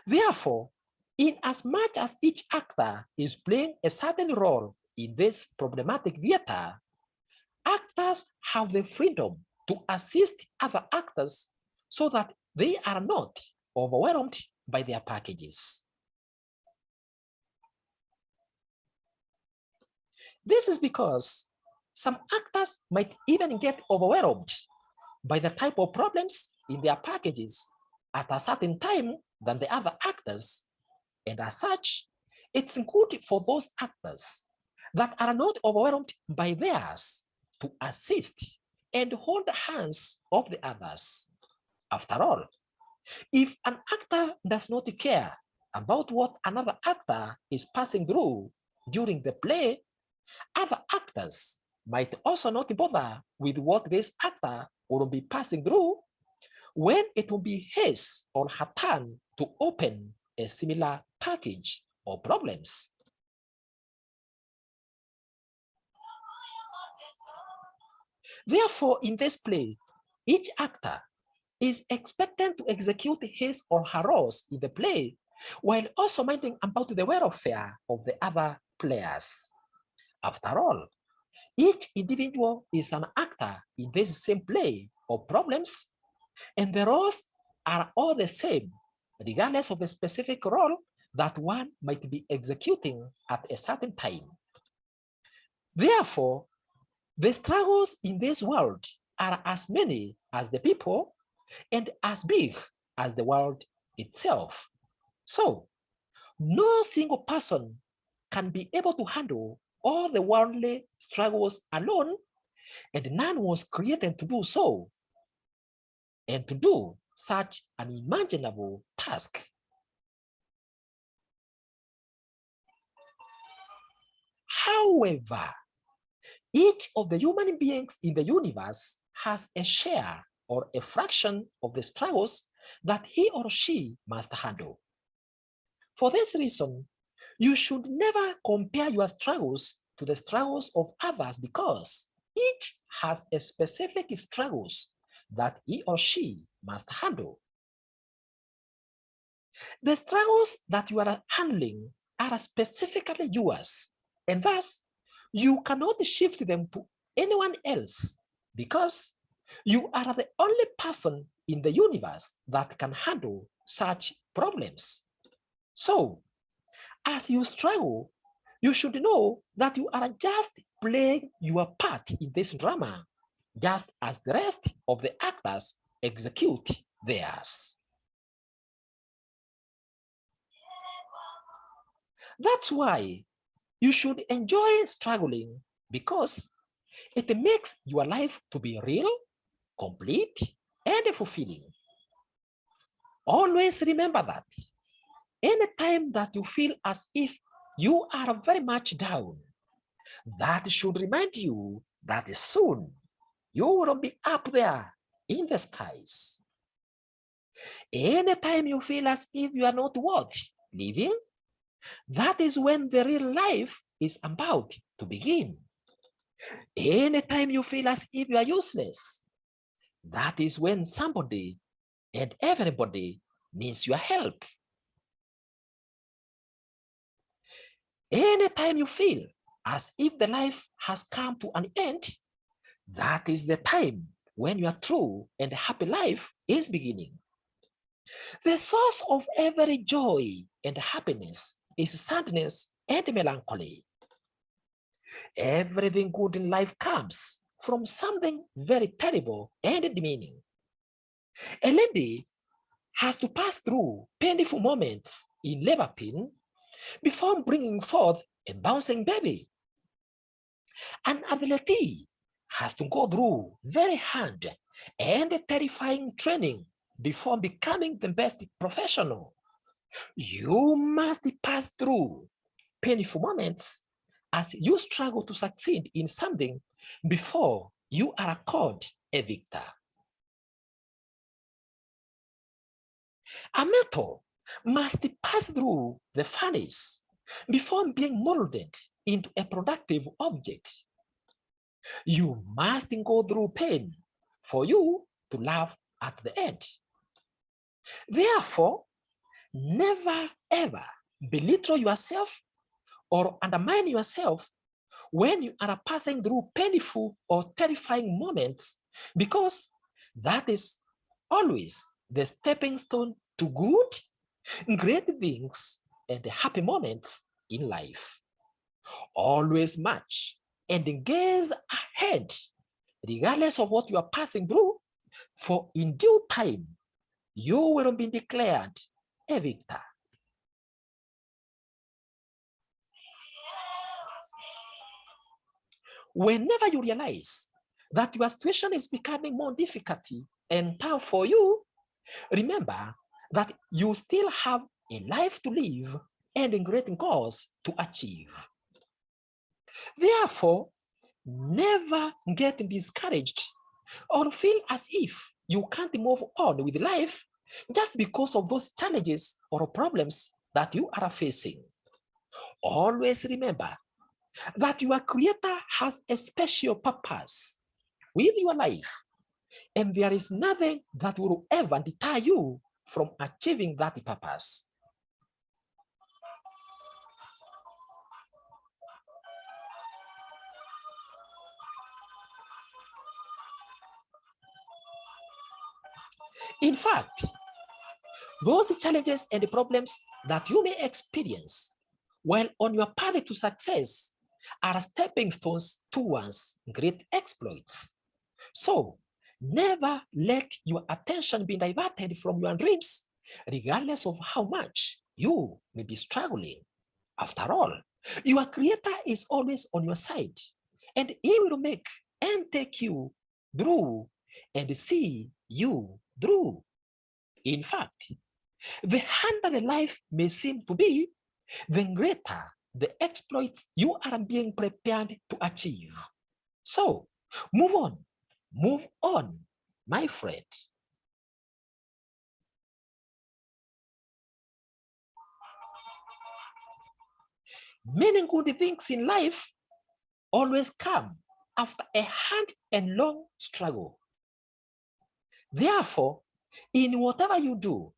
Therefore, in as much as each actor is playing a certain role in this problematic theater, actors have the freedom to assist other actors so that they are not overwhelmed by their packages. This is because some actors might even get overwhelmed by the type of problems in their packages at a certain time than the other actors, and as such, it's good for those actors that are not overwhelmed by theirs to assist and hold the hands of the others. After all, if an actor does not care about what another actor is passing through during the play, other actors might also not bother with what this actor will be passing through when it will be his or her turn to open a similar package or problems. Therefore, in this play, each actor is expected to execute his or her roles in the play while also minding about the welfare of the other players. After all, each individual is an actor in this same play of problems, and the roles are all the same, regardless of the specific role that one might be executing at a certain time. Therefore, the struggles in this world are as many as the people and as big as the world itself. So, no single person can be able to handle all the worldly struggles alone, and none was created to do so and to do such an unimaginable task. However, each of the human beings in the universe has a share or a fraction of the struggles that he or she must handle. For this reason, you should never compare your struggles to the struggles of others, because each has a specific struggles that he or she must handle. The struggles that you are handling are specifically yours, and thus you cannot shift them to anyone else because you are the only person in the universe that can handle such problems. So, as you struggle, you should know that you are just playing your part in this drama, just as the rest of the actors execute theirs. That's why you should enjoy struggling because it makes your life to be real, complete, and fulfilling. Always remember that anytime that you feel as if you are very much down, that should remind you that soon you will be up there in the skies. Anytime you feel as if you are not worth living, that is when the real life is about to begin. Anytime you feel as if you are useless, that is when somebody and everybody needs your help. Anytime you feel as if the life has come to an end, that is the time when your true and happy life is beginning. The source of every joy and happiness is sadness and melancholy. Everything good in life comes from something very terrible and demeaning. A lady has to pass through painful moments in labor pain before bringing forth a bouncing baby. An athlete has to go through very hard and terrifying training before becoming the best professional. You must pass through painful moments as you struggle to succeed in something before you are called a victor. A metal must pass through the furnace before being molded into a productive object. You must go through pain for you to laugh at the end. Therefore, never ever belittle yourself or undermine yourself when you are passing through painful or terrifying moments, because that is always the stepping stone to good, great things, and happy moments in life. Always march and gaze ahead, regardless of what you are passing through, for in due time, you will be declared a victor. Whenever you realize that your situation is becoming more difficult and tough for you, remember that you still have a life to live and a great goals to achieve. Therefore, never get discouraged or feel as if you can't move on with life just because of those challenges or problems that you are facing. Always remember that your Creator has a special purpose with your life, and there is nothing that will ever deter you from achieving that purpose. In fact, those challenges and problems that you may experience while on your path to success are stepping stones towards great exploits. So, never let your attention be diverted from your dreams, regardless of how much you may be struggling. After all, your Creator is always on your side, and He will make and take you through and see you through. In fact, the harder the life may seem to be, the greater the exploits you are being prepared to achieve. So, move on, my friend. Many good things in life always come after a hard and long struggle. Therefore, in whatever you do,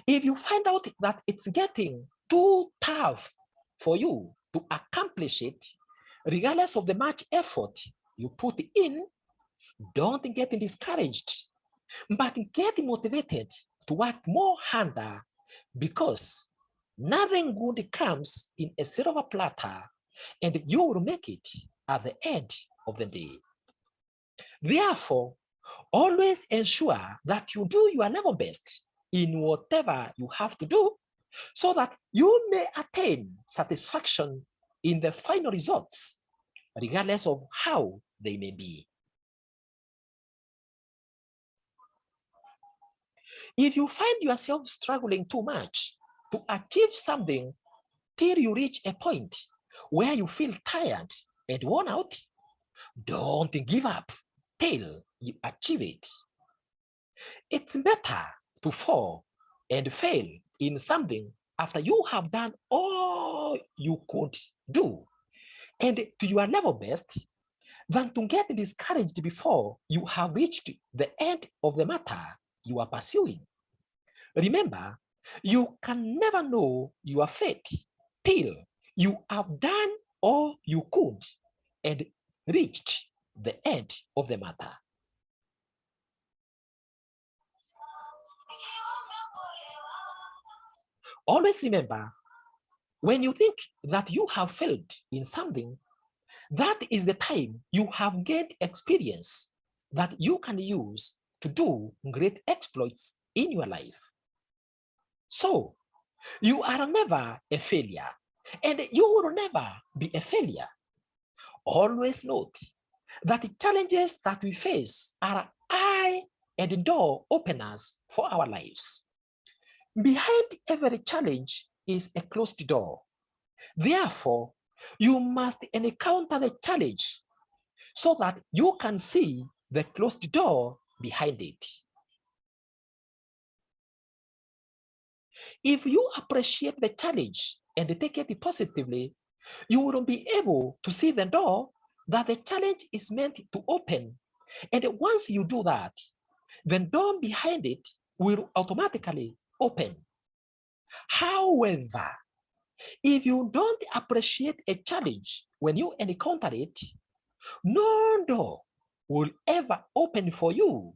If you find out that it's getting too tough for you to accomplish it, regardless of the much effort you put in, don't get discouraged, but get motivated to work more harder, because nothing good comes in a silver platter, and you will make it at the end of the day. Therefore, always ensure that you do your level best in whatever you have to do, so that you may attain satisfaction in the final results, regardless of how they may be. If you find yourself struggling too much to achieve something till you reach a point where you feel tired and worn out, don't give up till you achieve it. It's better to fall and fail in something after you have done all you could do and to your level best, than to get discouraged before you have reached the end of the matter you are pursuing. Remember, you can never know your fate till you have done all you could and reached the end of the matter. Always remember, when you think that you have failed in something, that is the time you have gained experience that you can use to do great exploits in your life. So, you are never a failure, and you will never be a failure. Always note that the challenges that we face are eye and door openers for our lives. Behind every challenge is a closed door. Therefore, you must encounter the challenge so that you can see the closed door behind it. If you appreciate the challenge and take it positively, you will be able to see the door that the challenge is meant to open. And once you do that, the door behind it will automatically open. However, if you don't appreciate a challenge when you encounter it, no door will ever open for you,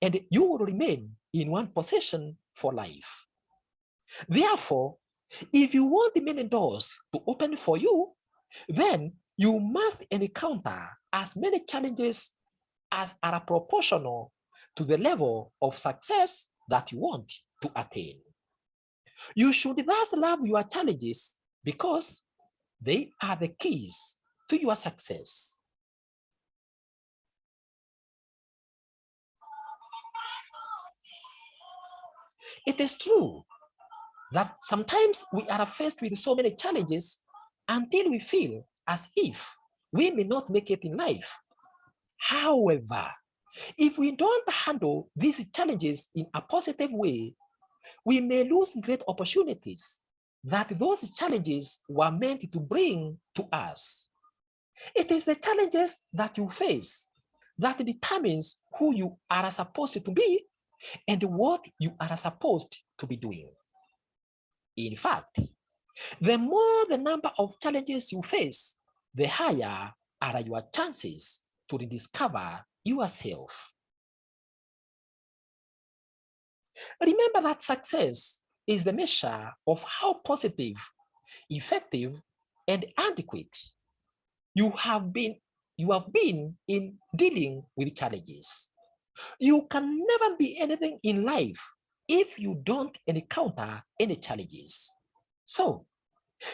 and you will remain in one position for life. Therefore, if you want many doors to open for you, then you must encounter as many challenges as are proportional to the level of success that you want to attain. You should thus love your challenges because they are the keys to your success. It is true that sometimes we are faced with so many challenges until we feel as if we may not make it in life. However, if we don't handle these challenges in a positive way, we may lose great opportunities that those challenges were meant to bring to us. It is the challenges that you face that determines who you are supposed to be and what you are supposed to be doing. In fact, the more the number of challenges you face, the higher are your chances to rediscover yourself. Remember that success is the measure of how positive, effective, and adequate you have been in dealing with challenges. You can never be anything in life if you don't encounter any challenges. So,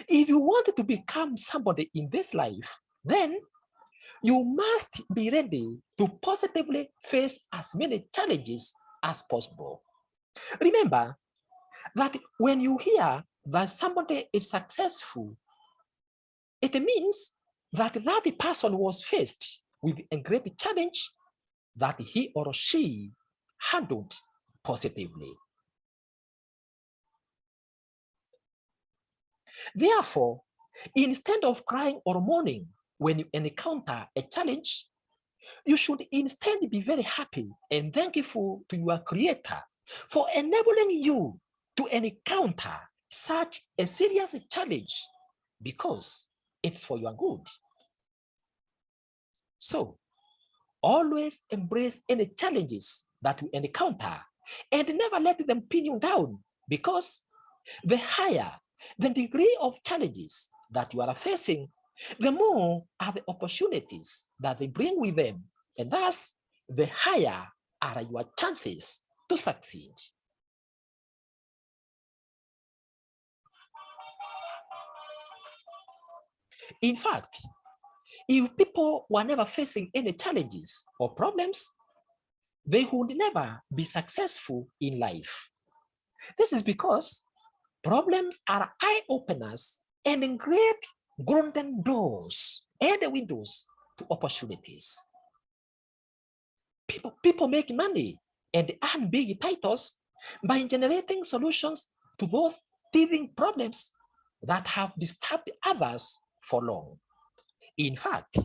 if you want to become somebody in this life, then you must be ready to positively face as many challenges as possible. Remember that when you hear that somebody is successful, it means that that person was faced with a great challenge that he or she handled positively. Therefore, instead of crying or mourning when you encounter a challenge, you should instead be very happy and thankful to your Creator for enabling you to encounter such a serious challenge because it's for your good. So always embrace any challenges that you encounter and never let them pin you down, because the higher the degree of challenges that you are facing, the more are the opportunities that they bring with them, and thus the higher are your chances to succeed. In fact, if people were never facing any challenges or problems, they would never be successful in life. This is because problems are eye-openers and great golden doors and windows to opportunities. People make money and earn big titles by generating solutions to those teething problems that have disturbed others for long. In fact,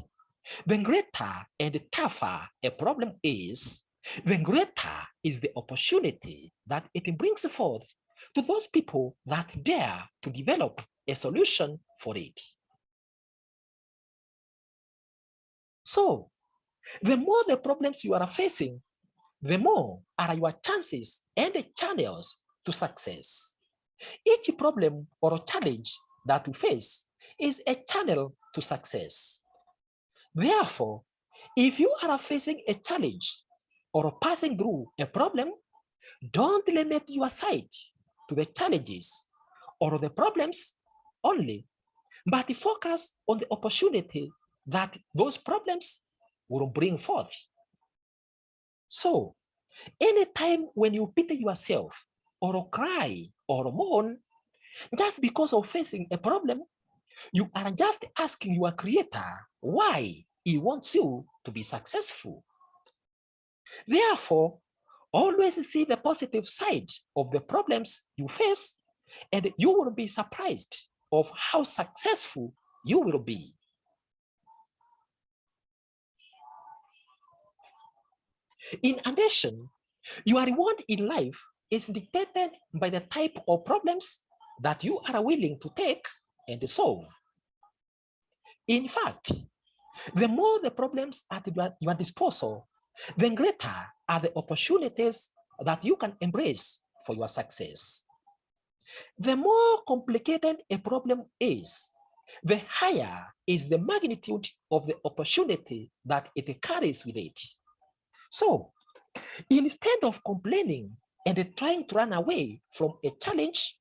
the greater and tougher a problem is, the greater is the opportunity that it brings forth to those people that dare to develop a solution for it. So, the more the problems you are facing, the more are your chances and the channels to success. Each problem or challenge that you face is a channel to success. Therefore, if you are facing a challenge or passing through a problem, don't limit your sight to the challenges or the problems only, but focus on the opportunity that those problems will bring forth. So, anytime when you pity yourself or cry or mourn just because of facing a problem, you are just asking your creator why he wants you to be successful. Therefore, always see the positive side of the problems you face, and you will be surprised of how successful you will be. In addition, your reward in life is dictated by the type of problems that you are willing to take and solve. In fact, the more the problems at your disposal, the greater are the opportunities that you can embrace for your success. The more complicated a problem is, the higher is the magnitude of the opportunity that it carries with it. So, instead of complaining and trying to run away from a challenge,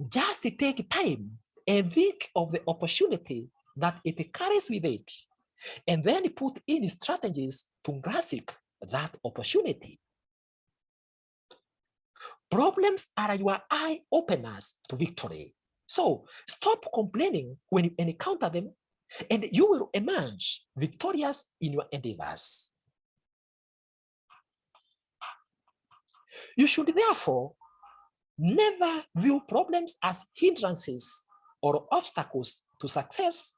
just take time and think of the opportunity that it carries with it, and then put in strategies to grasp that opportunity. Problems are your eye openers to victory. So stop complaining when you encounter them, and you will emerge victorious in your endeavors. You should therefore never view problems as hindrances or obstacles to success,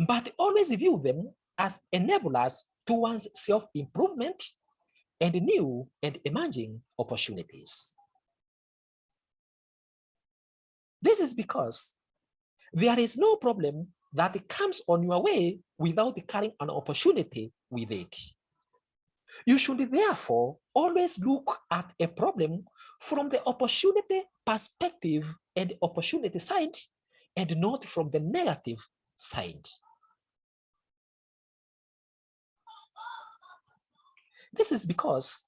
but always view them as enablers towards self-improvement and new and emerging opportunities. This is because there is no problem that comes on your way without carrying an opportunity with it. You should therefore always look at a problem from the opportunity perspective and opportunity side, and not from the negative side. This is because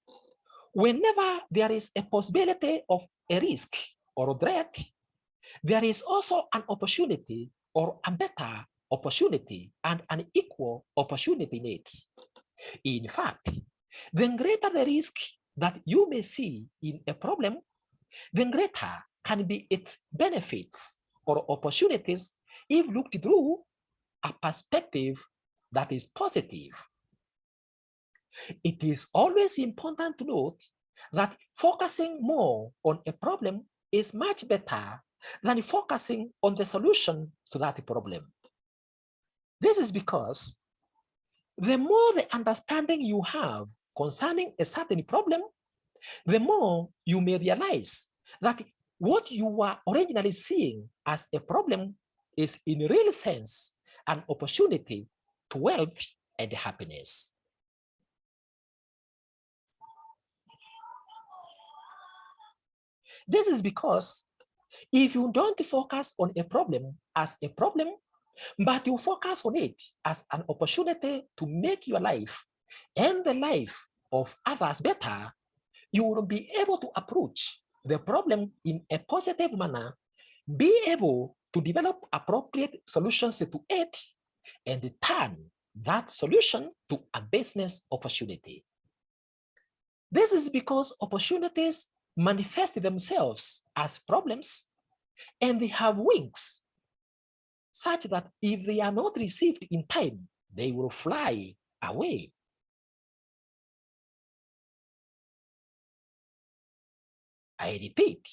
whenever there is a possibility of a risk or a threat, there is also an opportunity or a better opportunity and an equal opportunity in it. In fact, the greater the risk that you may see in a problem, the greater can be its benefits or opportunities if looked through a perspective that is positive. It is always important to note that focusing more on a problem is much better than focusing on the solution to that problem. This is because the more the understanding you have concerning a certain problem, the more you may realize that what you were originally seeing as a problem is in real sense an opportunity to wealth and happiness. This is because if you don't focus on a problem as a problem, but you focus on it as an opportunity to make your life and the life of others better, you will be able to approach the problem in a positive manner, be able to develop appropriate solutions to it, and turn that solution to a business opportunity. This is because opportunities manifest themselves as problems and they have wings, such that if they are not received in time, they will fly away. I repeat,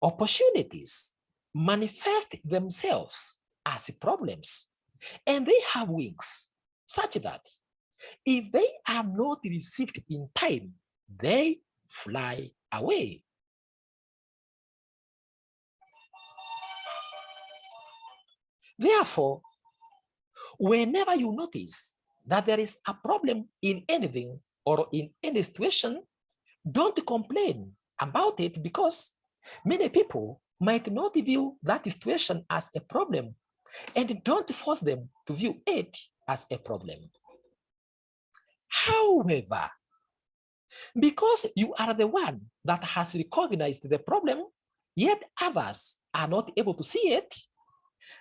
opportunities manifest themselves as problems and they have wings, such that if they are not received in time, they fly away. Therefore, whenever you notice that there is a problem in anything or in any situation, don't complain about it, because many people might not view that situation as a problem, and don't force them to view it as a problem. However, because you are the one that has recognized the problem, yet others are not able to see it,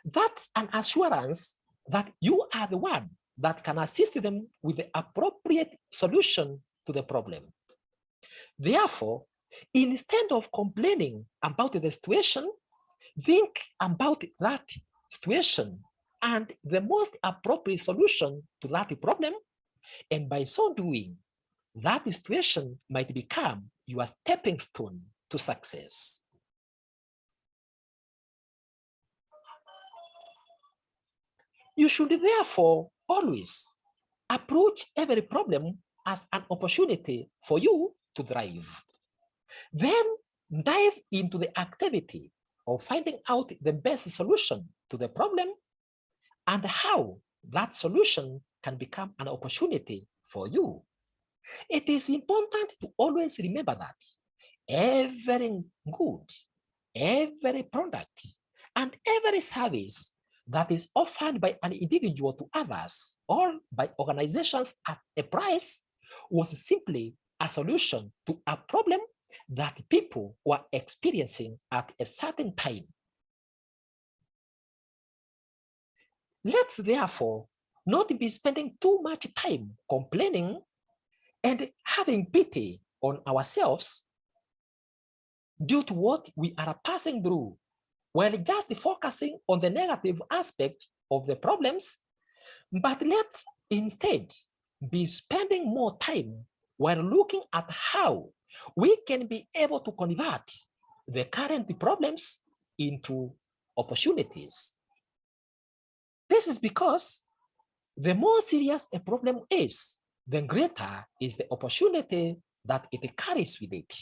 that's an assurance that you are the one that can assist them with the appropriate solution to the problem. Therefore, instead of complaining about the situation, think about that situation and the most appropriate solution to that problem, and by so doing, that situation might become your stepping stone to success. You should therefore always approach every problem as an opportunity for you to thrive. Then dive into the activity of finding out the best solution to the problem and how that solution can become an opportunity for you. It is important to always remember that every good, every product, and every service that is offered by an individual to others or by organizations at a price was simply a solution to a problem that people were experiencing at a certain time. Let's therefore not be spending too much time complaining and having pity on ourselves due to what we are passing through, while just focusing on the negative aspect of the problems, but let's instead be spending more time while looking at how we can be able to convert the current problems into opportunities. This is because the more serious a problem is, the greater is the opportunity that it carries with it.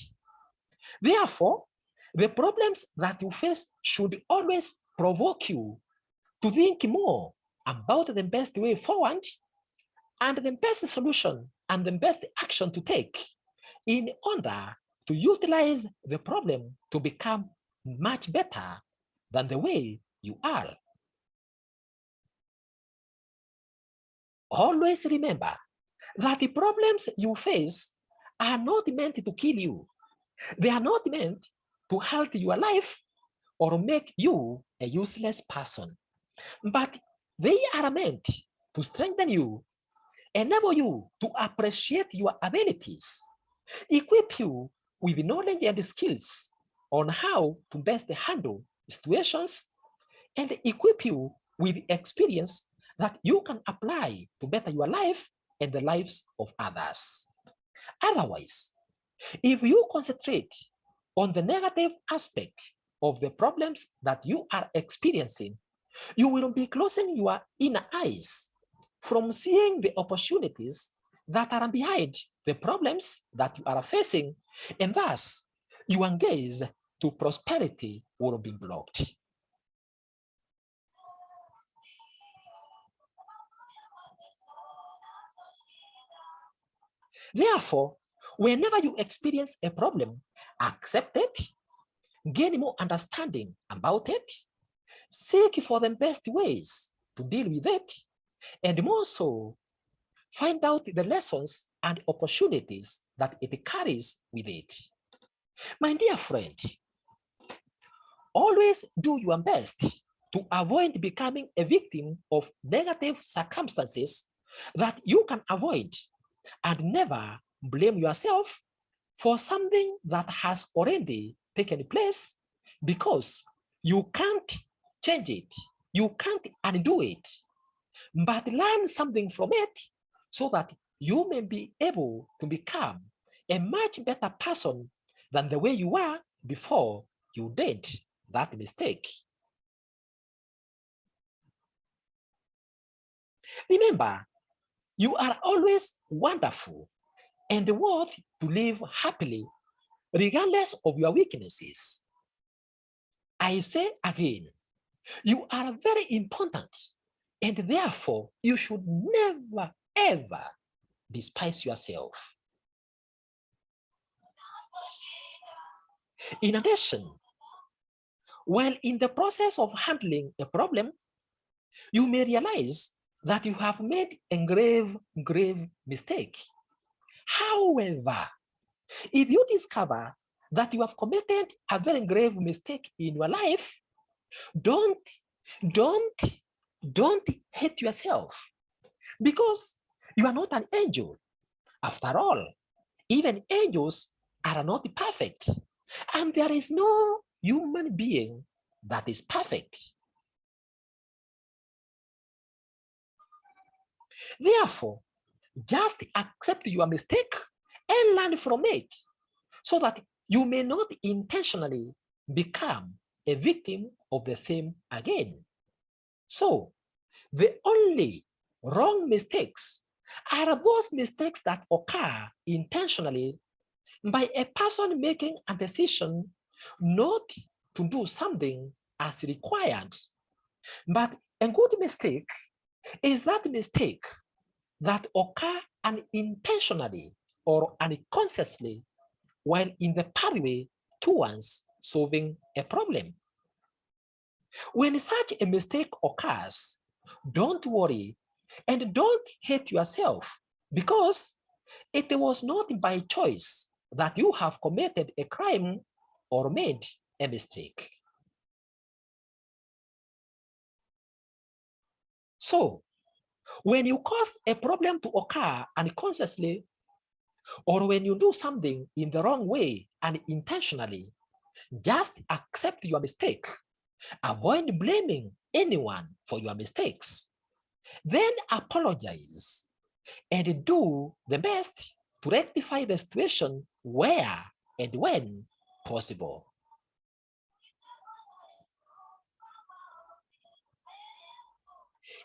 Therefore, the problems that you face should always provoke you to think more about the best way forward and the best solution and the best action to take in order to utilize the problem to become much better than the way you are. Always remember that the problems you face are not meant to kill you. They are not meant to halt your life or make you a useless person, but they are meant to strengthen you, enable you to appreciate your abilities, equip you with knowledge and skills on how to best handle situations, and equip you with experience that you can apply to better your life and the lives of others. Otherwise, if you concentrate on the negative aspect of the problems that you are experiencing, you will be closing your inner eyes from seeing the opportunities that are behind the problems that you are facing, and thus your gaze to prosperity will be blocked. Therefore, whenever you experience a problem, accept it, gain more understanding about it, seek for the best ways to deal with it, and more so, find out the lessons and opportunities that it carries with it. My dear friend, always do your best to avoid becoming a victim of negative circumstances that you can avoid, and never blame yourself for something that has already taken place, because you can't change it, you can't undo it, but learn something from it so that you may be able to become a much better person than the way you were before you did that mistake. Remember, you are always wonderful and worth to live happily, regardless of your weaknesses. I say again, you are very important, and therefore you should never, ever despise yourself. In addition, while in the process of handling a problem, you may realize that you have made a grave mistake. However, if you discover that you have committed a very grave mistake in your life, don't hate yourself, because you are not an angel. After all, even angels are not perfect, and there is no human being that is perfect. Therefore, just accept your mistake and learn from it, so that you may not intentionally become a victim of the same again. So, the only wrong mistakes are those mistakes that occur intentionally by a person making a decision not to do something as required. But a good mistake is that mistake that occur unintentionally or unconsciously while in the pathway towards solving a problem. When such a mistake occurs, don't worry and don't hate yourself, because it was not by choice that you have committed a crime or made a mistake. So, when you cause a problem to occur unconsciously, or when you do something in the wrong way unintentionally, just accept your mistake. Avoid blaming anyone for your mistakes. Then apologize and do the best to rectify the situation where and when possible.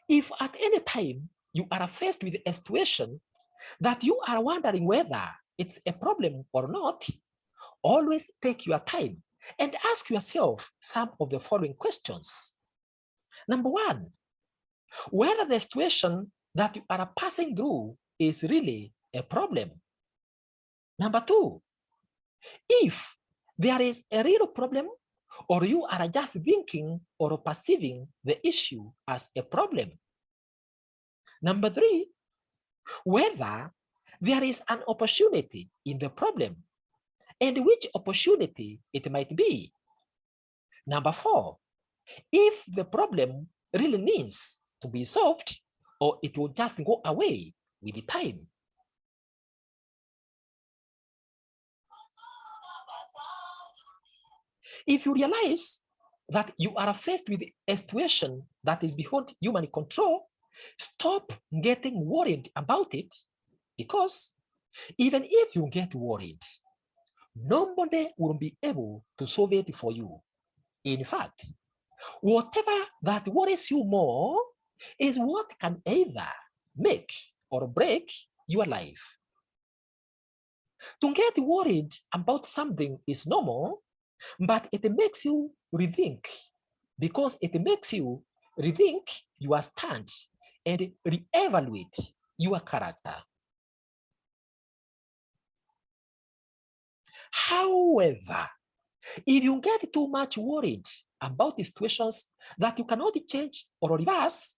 If at any time you are faced with a situation that you are wondering whether it's a problem or not, always take your time and ask yourself some of the following questions. Number one, whether the situation that you are passing through is really a problem. Number two, if there is a real problem, or you are just thinking or perceiving the issue as a problem. Number three, whether there is an opportunity in the problem and which opportunity it might be. Number four, if the problem really needs to be solved, or it will just go away with the time. If you realize that you are faced with a situation that is beyond human control, stop getting worried about it, because even if you get worried, nobody will be able to solve it for you. In fact, whatever that worries you more is what can either make or break your life. To get worried about something is normal, but it makes you rethink, because it makes you rethink your stand and reevaluate your character. However, if you get too much worried about the situations that you cannot change or reverse,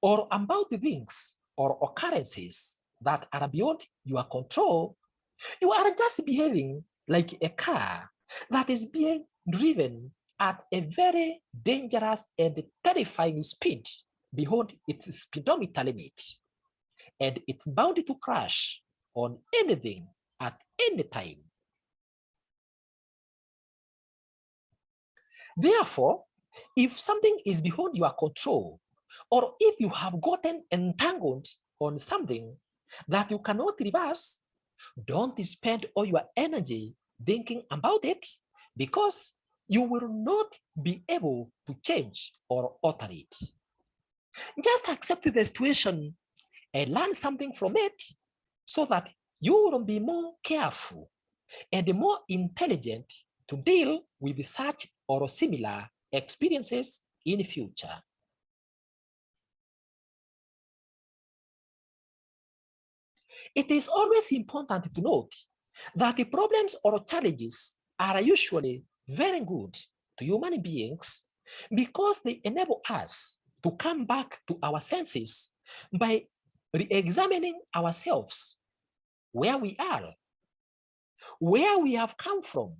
or about the things or occurrences that are beyond your control, you are just behaving like a car that is being driven at a very dangerous and terrifying speed beyond its speedometer limit, and it's bound to crash on anything at any time. Therefore, if something is beyond your control, or if you have gotten entangled on something that you cannot reverse, don't spend all your energy thinking about it, because you will not be able to change or alter it. Just accept the situation and learn something from it, so that you will be more careful and more intelligent to deal with such or similar experiences in the future. It is always important to note that the problems or challenges are usually very good to human beings, because they enable us to come back to our senses by re-examining ourselves, where we are, where we have come from,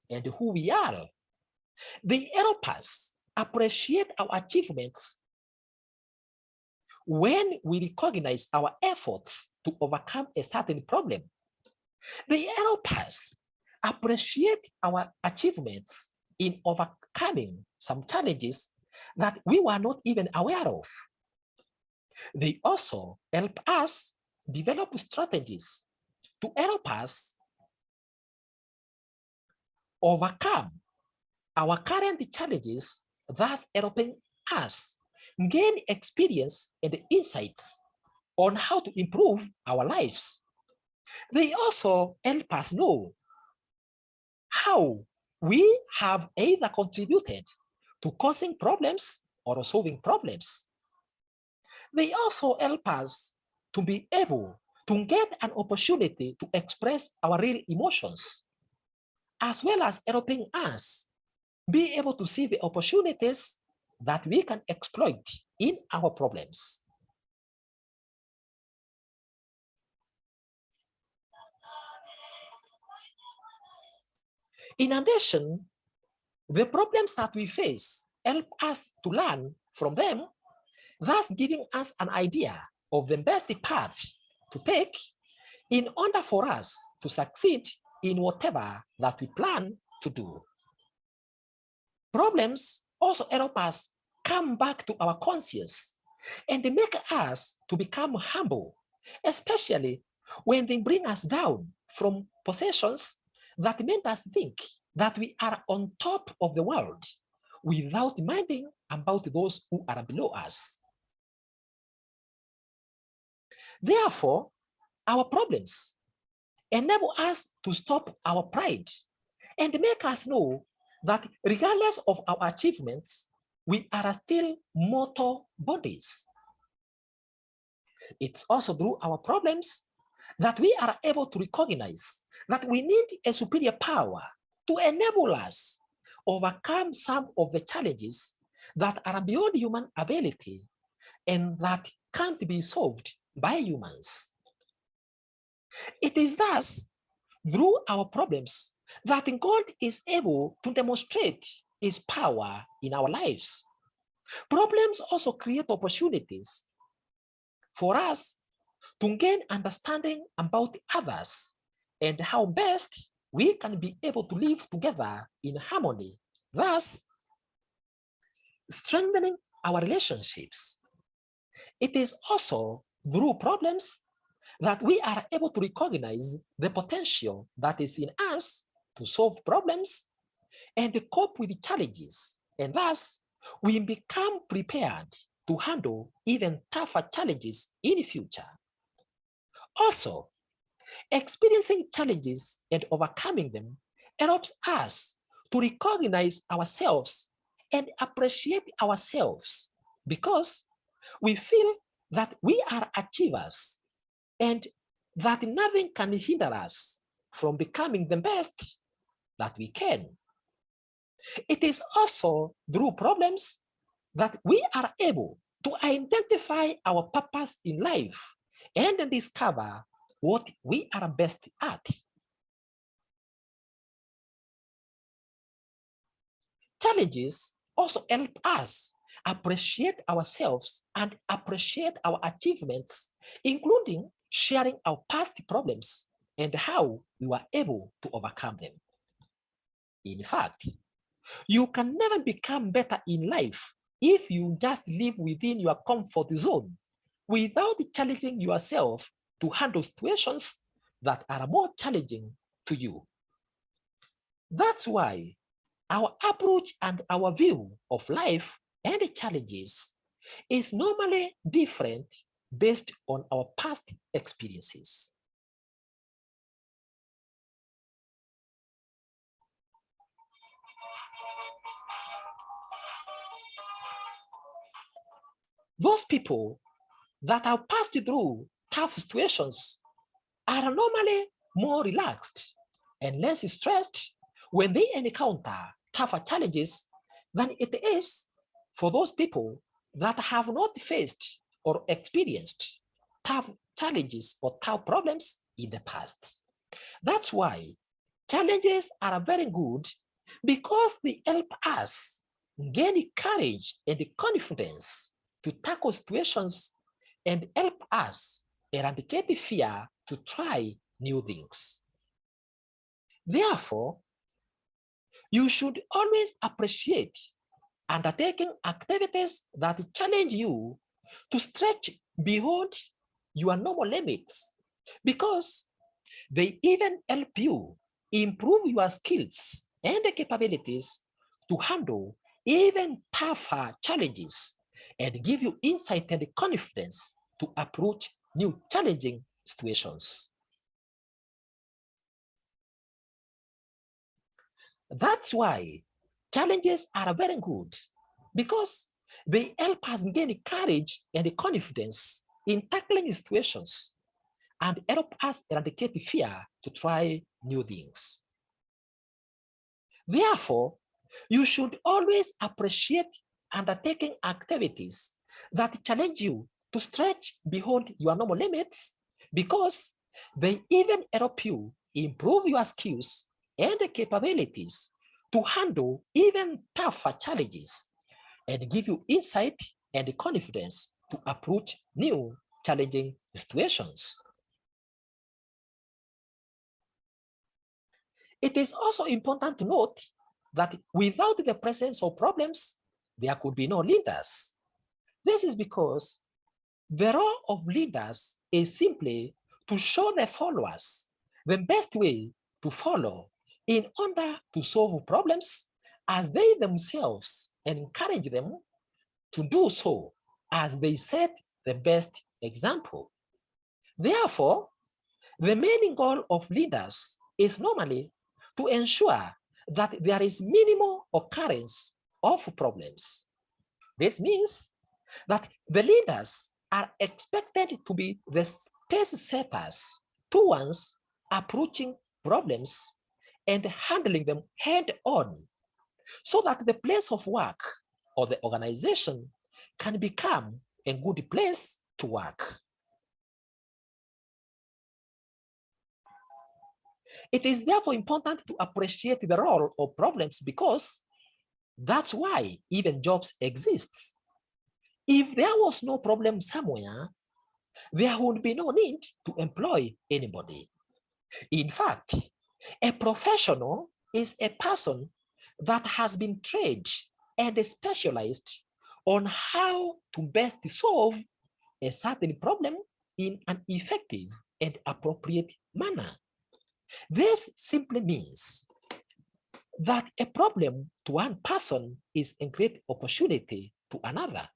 and who we are. They help us appreciate our achievements when we recognize our efforts to overcome a certain problem. They help us appreciate our achievements in overcoming some challenges that we were not even aware of. They also help us develop strategies to help us overcome our current challenges, thus helping us gain experience and insights on how to improve our lives. They also help us know how we have either contributed to causing problems or solving problems. They also help us to be able to get an opportunity to express our real emotions, as well as helping us be able to see the opportunities that we can exploit in our problems. In addition, the problems that we face help us to learn from them, thus giving us an idea of the best path to take in order for us to succeed in whatever that we plan to do. Problems also help us come back to our conscience and they make us to become humble, especially when they bring us down from positions that made us think that we are on top of the world without minding about those who are below us. Therefore, our problems enable us to stop our pride and make us know that regardless of our achievements, we are still mortal bodies. It's also through our problems that we are able to recognize that we need a superior power to enable us overcome some of the challenges that are beyond human ability and that can't be solved by humans. It is thus through our problems that God is able to demonstrate his power in our lives. Problems also create opportunities for us to gain understanding about others and how best we can be able to live together in harmony, thus strengthening our relationships. It is also through problems that we are able to recognize the potential that is in us to solve problems and cope with challenges, and thus we become prepared to handle even tougher challenges in the future. Also, Experiencing challenges and overcoming them helps us to recognize ourselves and appreciate ourselves because we feel that we are achievers and that nothing can hinder us from becoming the best that we can. It is also through problems that we are able to identify our purpose in life and discover what we are best at. Challenges also help us appreciate ourselves and appreciate our achievements, including sharing our past problems and how we were able to overcome them. In fact, you can never become better in life if you just live within your comfort zone without challenging yourself to handle situations that are more challenging to you. That's why our approach and our view of life and challenges is normally different based on our past experiences. Those people that have passed through tough situations are normally more relaxed and less stressed when they encounter tougher challenges than it is for those people that have not faced or experienced tough challenges or tough problems in the past. That's why challenges are very good because they help us gain courage and confidence to tackle situations and help us eradicate fear to try new things. Therefore, you should always appreciate undertaking activities that challenge you to stretch beyond your normal limits because they even help you improve your skills and capabilities to handle even tougher challenges and give you insight and confidence to approach new challenging situations. That's why challenges are very good because they help us gain courage and confidence in tackling situations and help us eradicate fear to try new things. Therefore, you should always appreciate undertaking activities that challenge you to stretch beyond your normal limits because they even help you improve your skills and capabilities to handle even tougher challenges and give you insight and confidence to approach new challenging situations. It is also important to note that without the presence of problems, there could be no leaders. This is because the role of leaders is simply to show their followers the best way to follow in order to solve problems as they themselves encourage them to do so as they set the best example. Therefore, the main goal of leaders is normally to ensure that there is minimal occurrence of problems. This means that the leaders are expected to be the pace setters towards approaching problems and handling them head on so that the place of work or the organization can become a good place to work. It is therefore important to appreciate the role of problems because that's why even jobs exist. If there was no problem somewhere, there would be no need to employ anybody. In fact, a professional is a person that has been trained and specialized on how to best solve a certain problem in an effective and appropriate manner. This simply means that a problem to one person is a great opportunity to another.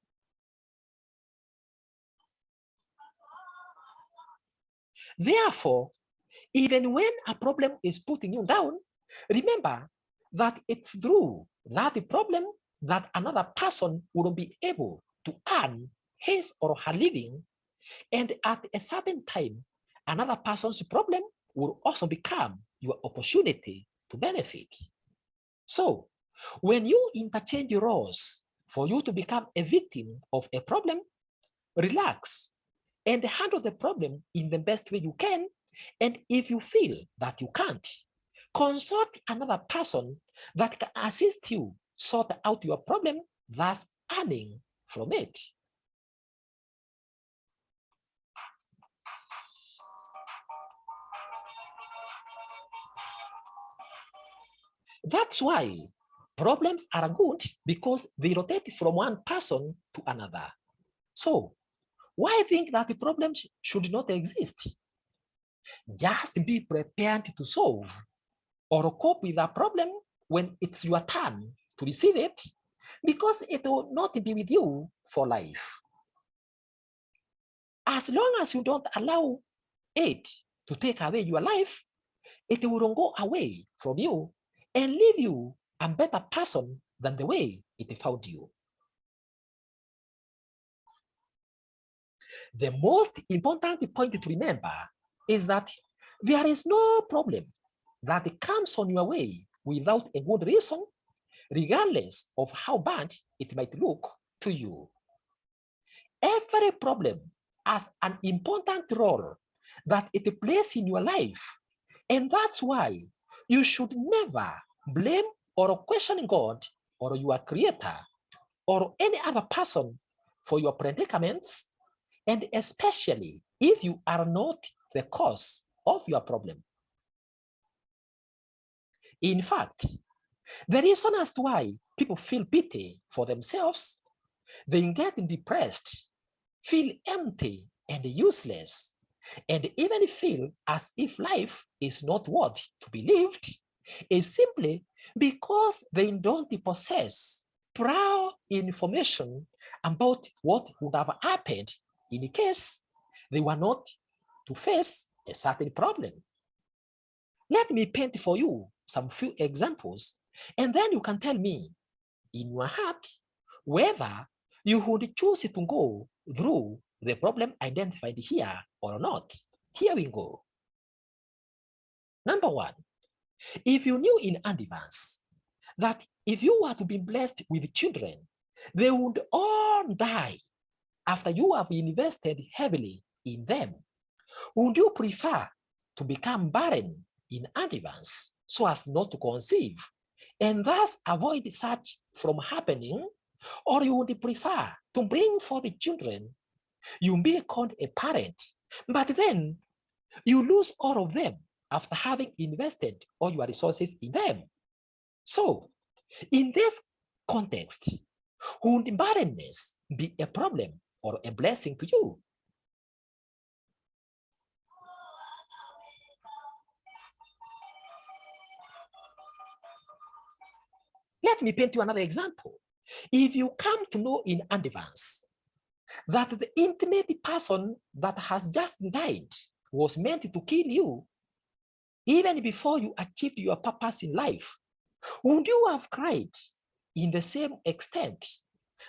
Therefore, Even when a problem is putting you down, remember that it's through that problem that another person will be able to earn his or her living, and at a certain time, another person's problem will also become your opportunity to benefit. So, when you interchange roles for you to become a victim of a problem, relax and handle the problem in the best way you can. And if you feel that you can't, consult another person that can assist you sort out your problem, thus earning from it. That's why problems are good, because they rotate from one person to another. So why think that the problems should not exist? Just be prepared to solve or cope with a problem when it's your turn to receive it, because it will not be with you for life. As long as you don't allow it to take away your life, it will go away from you and leave you a better person than the way it found you. The most important point to remember is that there is no problem that comes on your way without a good reason, regardless of how bad it might look to you. Every problem has an important role that it plays in your life, and that's why you should never blame or question God or your creator or any other person for your predicaments, and especially if you are not the cause of your problem. In fact, the reason as to why people feel pity for themselves, they get depressed, feel empty and useless, and even feel as if life is not worth to be lived, is simply because they don't possess prior information about what would have happened in case they were not to face a certain problem. Let me paint for you some few examples, and then you can tell me in your heart whether you would choose to go through the problem identified here or not. Here we go. Number one, if you knew in advance that if you were to be blessed with children, they would all die after you have invested heavily in them, would you prefer to become barren in advance so as not to conceive and thus avoid such from happening, or you would prefer to bring forth the children, you be called a parent, but then you lose all of them after having invested all your resources in them? So, in this context, would barrenness be a problem or a blessing to you? Let me paint you another example. If you come to know in advance that the intimate person that has just died was meant to kill you even before you achieved your purpose in life, would you have cried in the same extent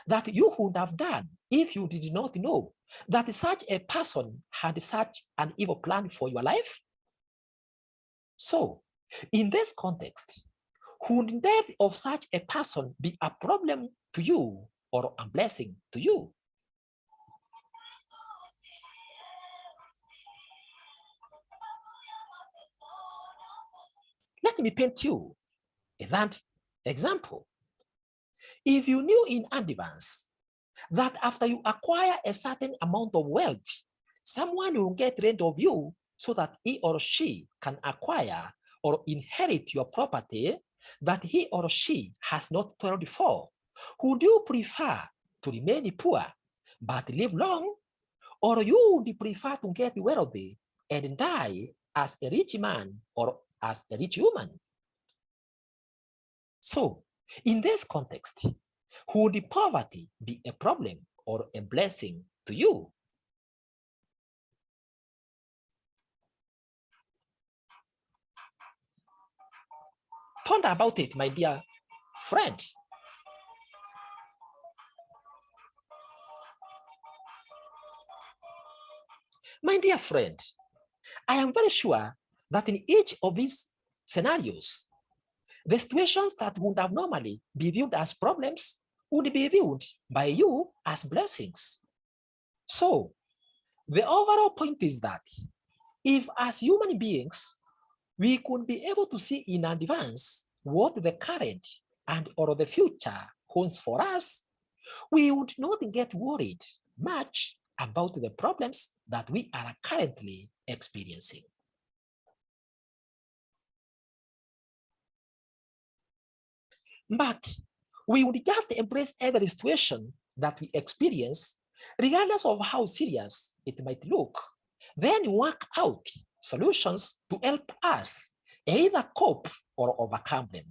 that you would have done if you did not know that such a person had such an evil plan for your life? So, in this context, would the death of such a person be a problem to you or a blessing to you? Let me paint you that example. If you knew in advance that after you acquire a certain amount of wealth, someone will get rid of you so that he or she can acquire or inherit your property that he or she has not toiled for, would you prefer to remain poor but live long, or you would prefer to get wealthy and die as a rich man or as a rich woman? So, in this context, would poverty be a problem or a blessing to you? Ponder about it, my dear friend. My dear friend, I am very sure that in each of these scenarios, the situations that would have normally be viewed as problems would be viewed by you as blessings. So, the overall point is that if as human beings, we could be able to see in advance what the current and or the future holds for us, we would not get worried much about the problems that we are currently experiencing. But we would just embrace every situation that we experience, regardless of how serious it might look, then work out solutions to help us either cope or overcome them.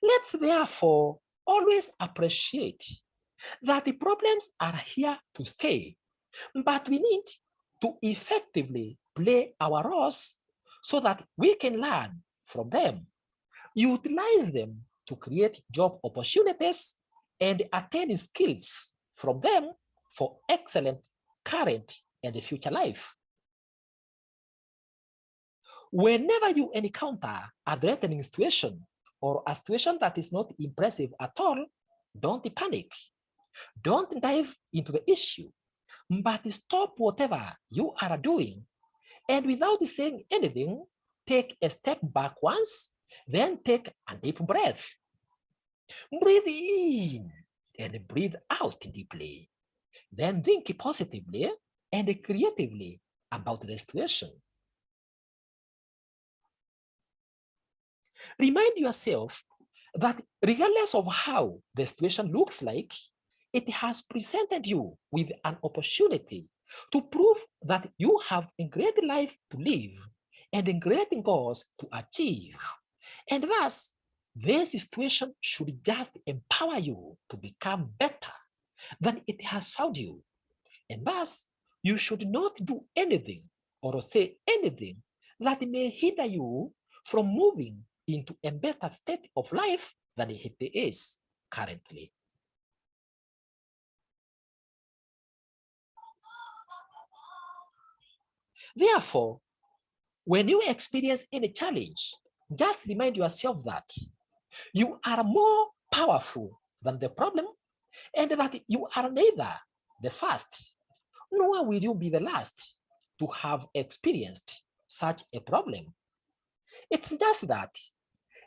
Let's therefore always appreciate that the problems are here to stay, but we need to effectively play our roles so that we can learn from them, utilize them to create job opportunities, and attain skills from them for excellent current and future life. Whenever you encounter a threatening situation or a situation that is not impressive at all, don't panic. Don't dive into the issue, but stop whatever you are doing, and without saying anything, take a step back once, then take a deep breath. Breathe in and breathe out deeply. Then think positively and creatively about the situation. Remind yourself that regardless of how the situation looks like, it has presented you with an opportunity to prove that you have a great life to live and a great goals to achieve. And thus, this situation should just empower you to become better than it has found you. And thus, you should not do anything or say anything that may hinder you from moving into a better state of life than it is currently. Therefore, when you experience any challenge, just remind yourself that you are more powerful than the problem and that you are neither the first, nor will you be the last to have experienced such a problem. It's just that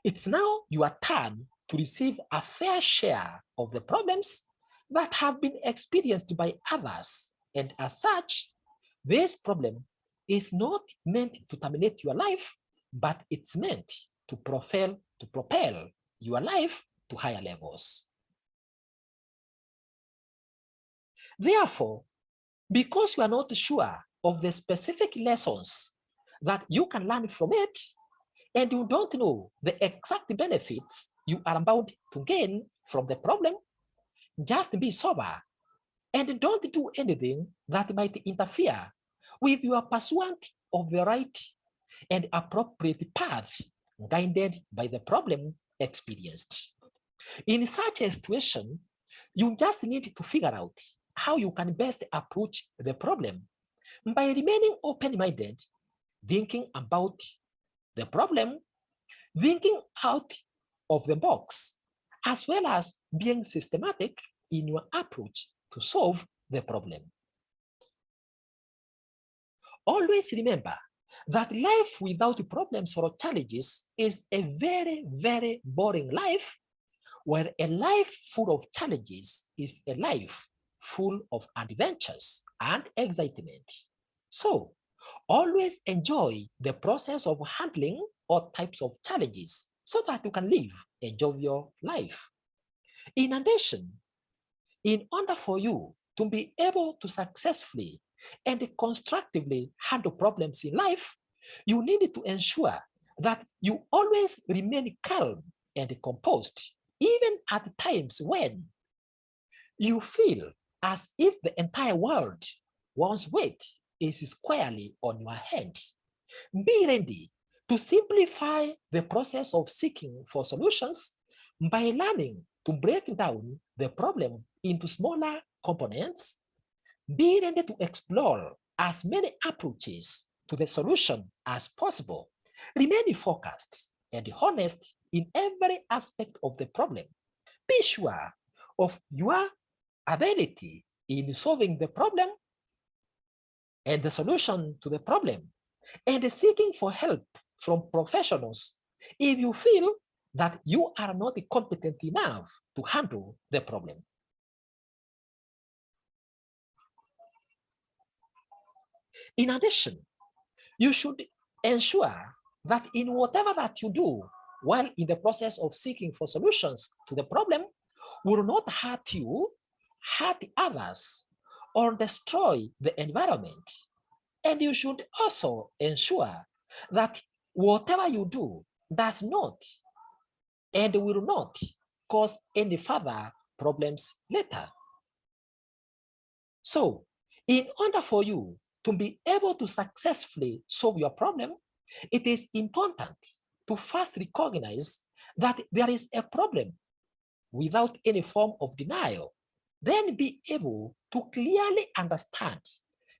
it's now your turn to receive a fair share of the problems that have been experienced by others. And as such, this problem is not meant to terminate your life, but it's meant to propel your life to higher levels. Therefore, because you are not sure of the specific lessons that you can learn from it, and you don't know the exact benefits you are about to gain from the problem, just be sober and don't do anything that might interfere with your pursuit of the right and appropriate path guided by the problem experienced. In such a situation, you just need to figure out how you can best approach the problem by remaining open-minded, thinking about the problem, thinking out of the box, as well as being systematic in your approach to solve the problem. Always remember that life without problems or challenges is a very, very boring life, where a life full of challenges is a life full of adventures and excitement. So, always enjoy the process of handling all types of challenges so that you can live a jovial life. In addition, in order for you to be able to successfully and constructively handle problems in life, you need to ensure that you always remain calm and composed, even at times when you feel as if the entire world's weight is squarely on your head. Be ready to simplify the process of seeking for solutions by learning to break down the problem into smaller components, be ready to explore as many approaches to the solution as possible, remain focused and honest in every aspect of the problem. Be sure of your ability in solving the problem and the solution to the problem, and seeking for help from professionals if you feel that you are not competent enough to handle the problem. In addition, you should ensure that in whatever that you do while in the process of seeking for solutions to the problem will not hurt you, hurt others, or destroy the environment. And you should also ensure that whatever you do does not and will not cause any further problems later. So, in order for you to be able to successfully solve your problem, it is important to first recognize that there is a problem without any form of denial, then be able to clearly understand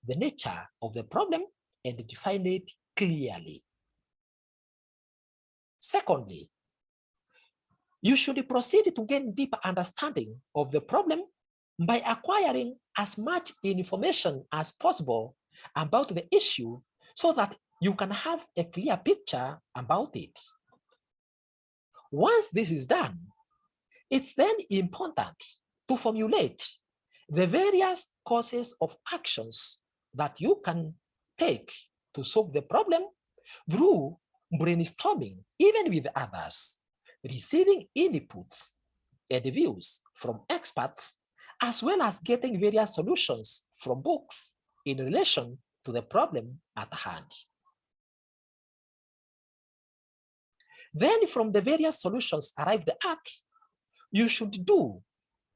the nature of the problem and define it clearly. Secondly, you should proceed to gain deeper understanding of the problem by acquiring as much information as possible about the issue so that you can have a clear picture about it. Once this is done, it's then important to formulate the various courses of actions that you can take to solve the problem through brainstorming, even with others, receiving inputs and views from experts, as well as getting various solutions from books in relation to the problem at hand. Then from the various solutions arrived at, you should do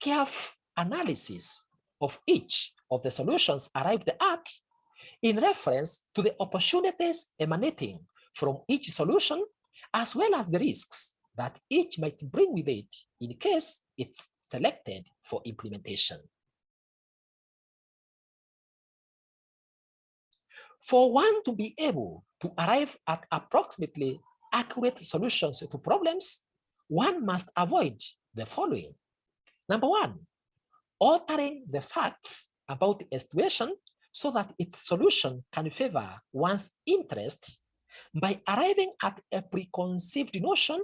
careful analysis of each of the solutions arrived at in reference to the opportunities emanating from each solution, as well as the risks that each might bring with it in case it's selected for implementation. For one to be able to arrive at approximately accurate solutions to problems, one must avoid the following. Number one, altering the facts about a situation so that its solution can favor one's interest by arriving at a preconceived notion,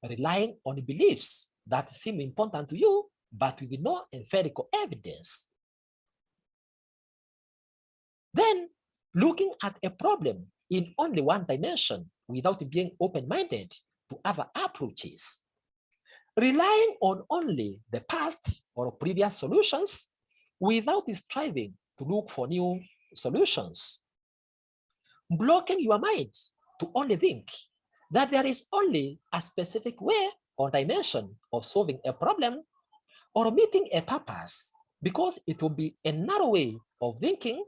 relying on beliefs that seem important to you, but with no empirical evidence. Then, looking at a problem in only one dimension without being open-minded to other approaches, relying on only the past or previous solutions without striving to look for new solutions, blocking your mind to only think that there is only a specific way or dimension of solving a problem or meeting a purpose, because it will be a narrow way of thinking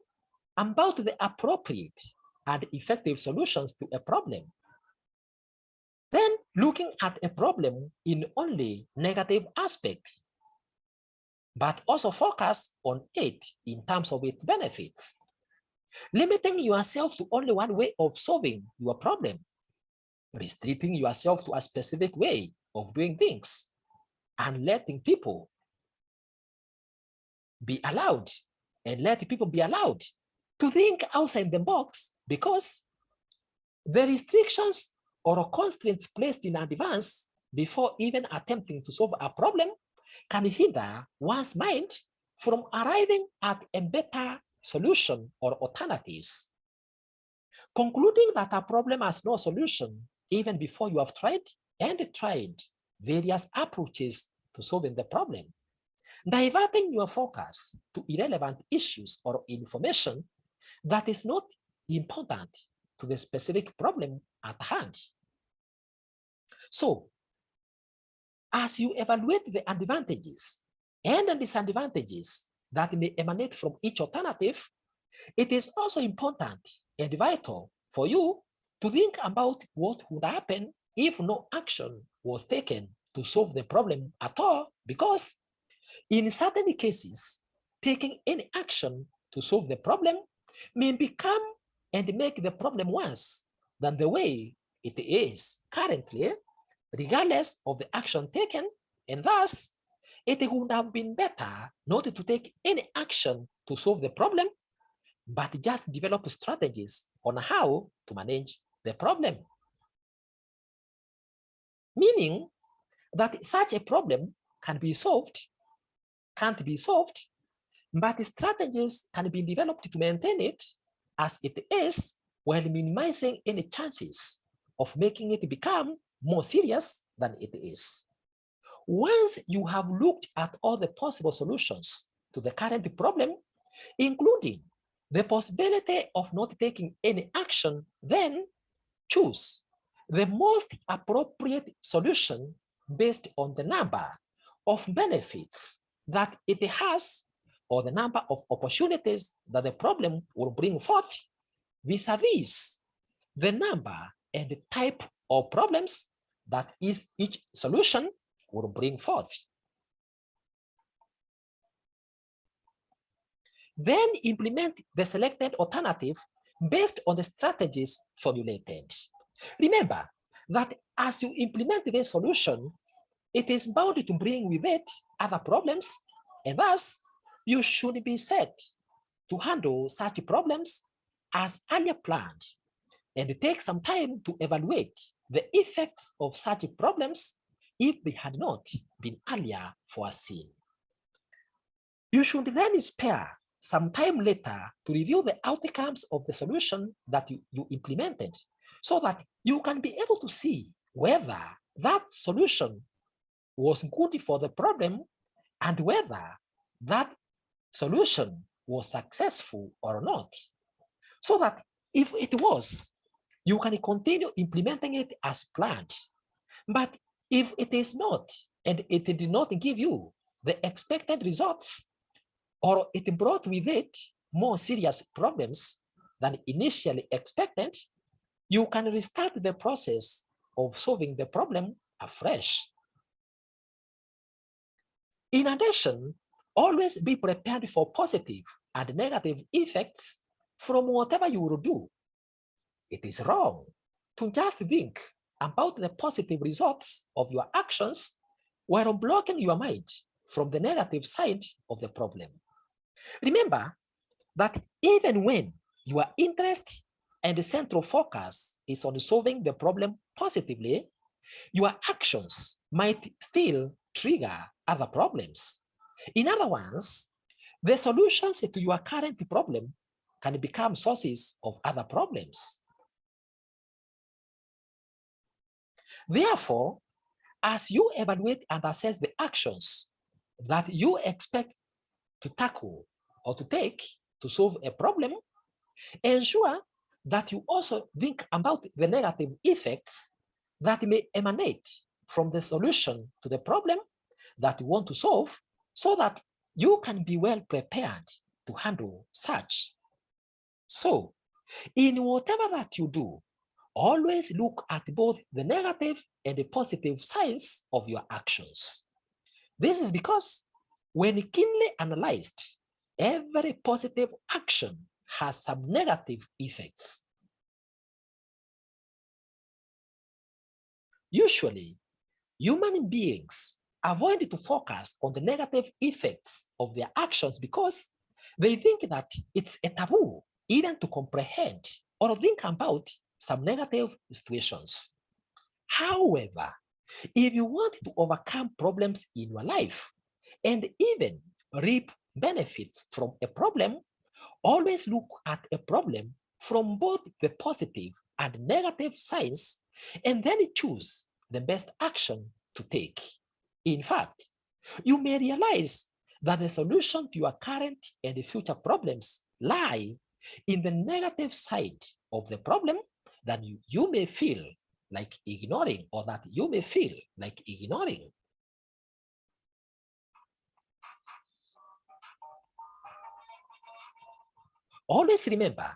about the appropriate and effective solutions to a problem. Then looking at a problem in only negative aspects, but also focus on it in terms of its benefits, limiting yourself to only one way of solving your problem, restricting yourself to a specific way of doing things, and letting people be allowed and let people be allowed to think outside the box, because the restrictions or constraints placed in advance before even attempting to solve a problem can hinder one's mind from arriving at a better solution or alternatives. Concluding that a problem has no solution even before you have tried various approaches to solving the problem, diverting your focus to irrelevant issues or information that is not important to the specific problem at hand. So, as you evaluate the advantages and the disadvantages that may emanate from each alternative, it is also important and vital for you to think about what would happen if no action was taken to solve the problem at all, because in certain cases, taking any action to solve the problem may become and make the problem worse than the way it is currently, regardless of the action taken, and thus it would have been better not to take any action to solve the problem, but just develop strategies on how to manage the problem. Meaning that such a problem can't be solved, but strategies can be developed to maintain it as it is while minimizing any chances of making it become more serious than it is. Once you have looked at all the possible solutions to the current problem, including the possibility of not taking any action, then choose the most appropriate solution based on the number of benefits that it has or the number of opportunities that the problem will bring forth vis-a-vis the number and the type of problems that each solution will bring forth. Then implement the selected alternative based on the strategies formulated. Remember that as you implement the solution, it is bound to bring with it other problems, and thus you should be set to handle such problems as earlier planned and take some time to evaluate the effects of such problems if they had not been earlier foreseen. You should then spare some time later to review the outcomes of the solution that you implemented so that you can be able to see whether that solution was good for the problem and whether that solution was successful or not. So that if it was, you can continue implementing it as planned. But if it is not, and it did not give you the expected results, or it brought with it more serious problems than initially expected, you can restart the process of solving the problem afresh. In addition, always be prepared for positive and negative effects from whatever you will do. It is wrong to just think about the positive results of your actions while blocking your mind from the negative side of the problem. Remember that even when your interest and the central focus is on solving the problem positively, your actions might still trigger other problems. In other words, the solutions to your current problem can become sources of other problems. Therefore, as you evaluate and assess the actions that you expect to tackle or to take to solve a problem, ensure that you also think about the negative effects that may emanate from the solution to the problem that you want to solve so that you can be well prepared to handle such. So, in whatever that you do, always look at both the negative and the positive sides of your actions. This is because when keenly analyzed, every positive action has some negative effects. Usually, human beings avoid to focus on the negative effects of their actions because they think that it's a taboo even to comprehend or think about some negative situations. However, if you want to overcome problems in your life and even reap benefits from a problem, always look at a problem from both the positive and negative sides and then choose the best action to take. In fact, you may realize that the solution to your current and future problems lie in the negative side of the problem that you may feel like ignoring or that you may feel like ignoring. Always remember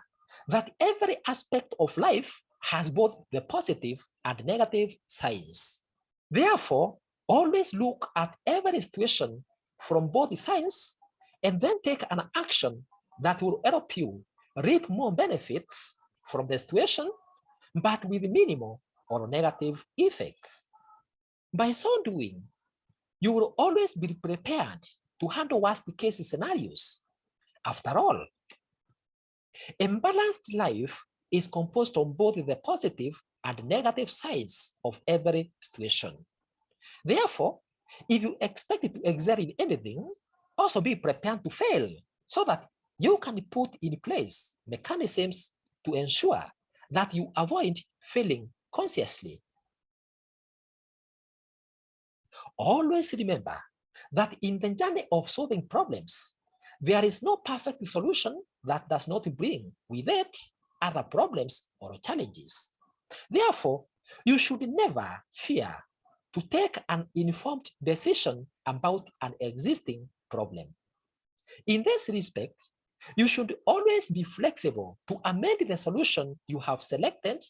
that every aspect of life has both the positive and negative sides. Therefore, always look at every situation from both sides and then take an action that will help you reap more benefits from the situation, but with minimal or negative effects. By so doing, you will always be prepared to handle worst case scenarios. After all, a balanced life is composed of both the positive and negative sides of every situation. Therefore, if you expect to excel in anything, also be prepared to fail so that you can put in place mechanisms to ensure that you avoid failing consciously. Always remember that in the journey of solving problems, there is no perfect solution that does not bring with it other problems or challenges. Therefore, you should never fear to take an informed decision about an existing problem. In this respect, you should always be flexible to amend the solution you have selected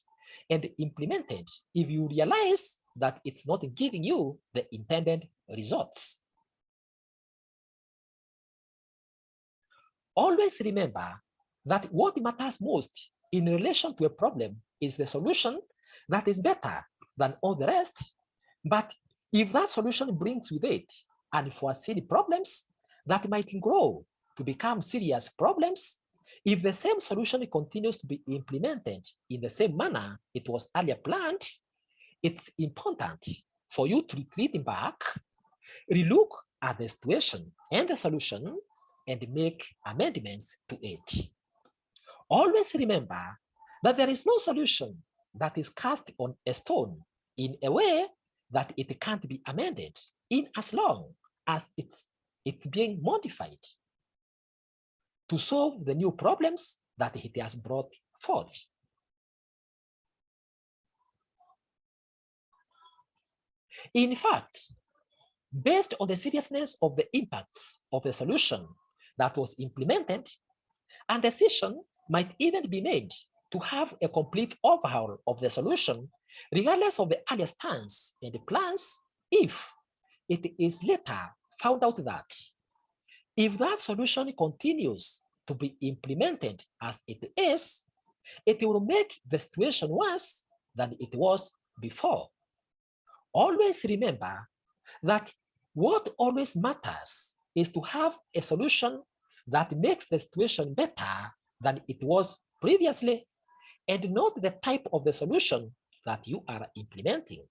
and implemented if you realize that it's not giving you the intended results. Always remember that what matters most in relation to a problem is the solution that is better than all the rest. But if that solution brings with it unforeseen problems that might grow to become serious problems, if the same solution continues to be implemented in the same manner it was earlier planned, it's important for you to retreat back, relook at the situation and the solution, and make amendments to it. Always remember that there is no solution that is cast on a stone in a way that it can't be amended in as long as it's being modified to solve the new problems that it has brought forth. In fact, based on the seriousness of the impacts of the solution that was implemented, a decision might even be made to have a complete overhaul of the solution, regardless of the earlier stance and the plans, if it is later found out that if that solution continues to be implemented as it is, it will make the situation worse than it was before. Always remember that what always matters is to have a solution that makes the situation better than it was previously, and not the type of the solution that you are implementing.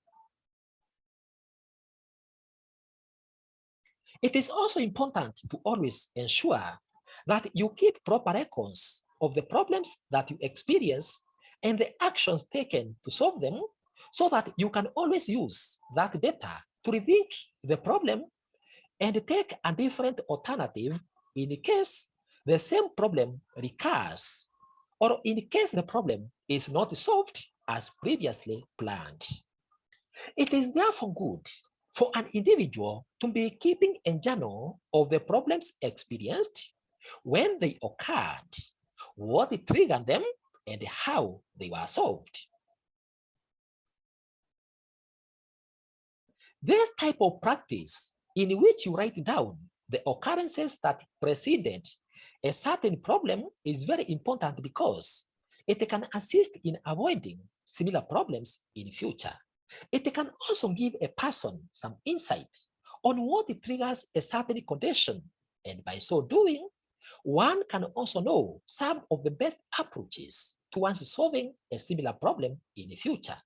It is also important to always ensure that you keep proper records of the problems that you experience and the actions taken to solve them, so that you can always use that data to rethink the problem and take a different alternative in case the same problem recurs, or in case the problem is not solved as previously planned. It is therefore good for an individual to be keeping a journal of the problems experienced, when they occurred, what triggered them, and how they were solved. This type of practice, in which you write down the occurrences that preceded a certain problem, is very important because it can assist in avoiding similar problems in future. It can also give a person some insight on what triggers a certain condition, and by so doing, one can also know some of the best approaches towards solving a similar problem in the future.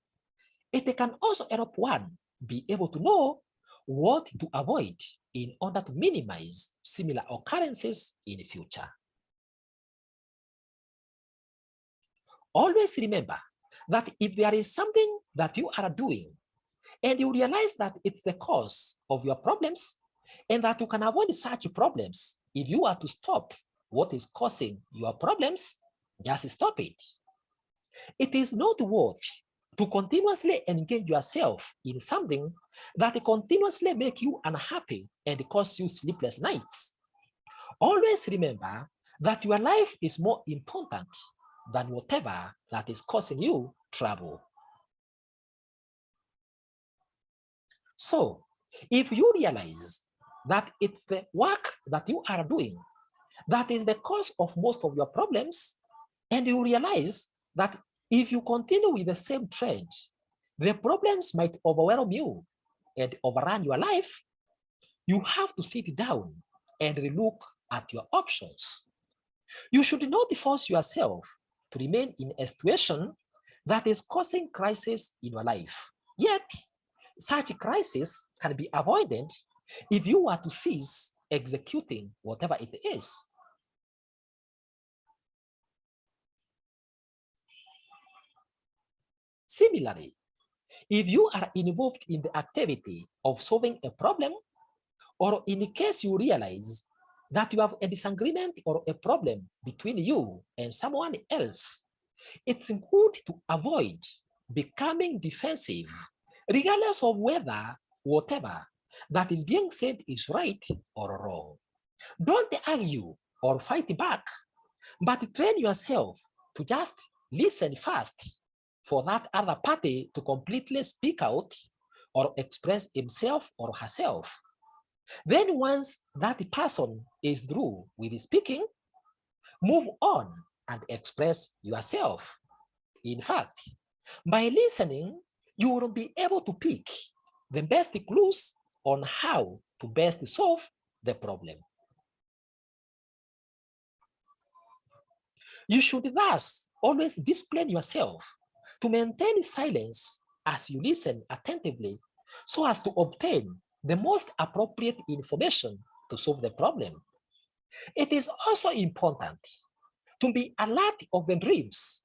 It can also help one be able to know what to avoid in order to minimize similar occurrences in the future. Always remember that if there is something that you are doing and you realize that it's the cause of your problems, and that you can avoid such problems if you are to stop what is causing your problems, just stop it. It is not worth to continuously engage yourself in something that continuously make you unhappy and cause you sleepless nights. Always remember that your life is more important than whatever that is causing you trouble. So, if you realize that it's the work that you are doing that is the cause of most of your problems, and you realize that if you continue with the same trend, the problems might overwhelm you and overrun your life, you have to sit down and relook at your options. You should not force yourself to remain in a situation that is causing crisis in your life. Yet, such crisis can be avoided if you were to cease executing whatever it is. Similarly, if you are involved in the activity of solving a problem, or in case you realize that you have a disagreement or a problem between you and someone else, it's good to avoid becoming defensive, regardless of whether whatever that is being said is right or wrong. Don't argue or fight back, but train yourself to just listen first for that other party to completely speak out or express himself or herself. Then once that person is through with speaking, move on and express yourself. In fact, by listening, you will be able to pick the best clues on how to best solve the problem. You should thus always discipline yourself to maintain silence as you listen attentively so as to obtain the most appropriate information to solve the problem. It is also important to be alert of the dreams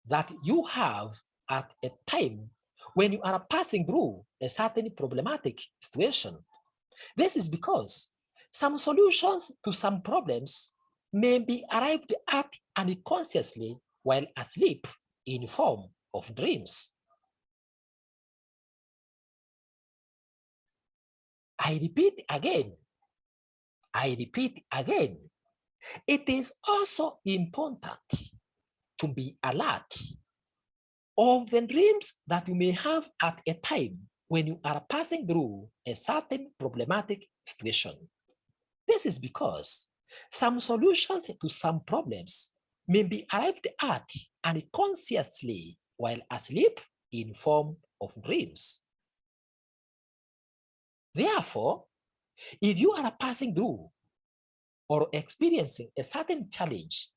that you have at a time when you are passing through a certain problematic situation. This is because some solutions to some problems may be arrived at unconsciously while asleep in form of dreams. I repeat again, it is also important to be alert of the dreams that you may have at a time when you are passing through a certain problematic situation. This is because some solutions to some problems may be arrived at unconsciously while asleep in form of dreams. Therefore, if you are passing through or experiencing a certain challenge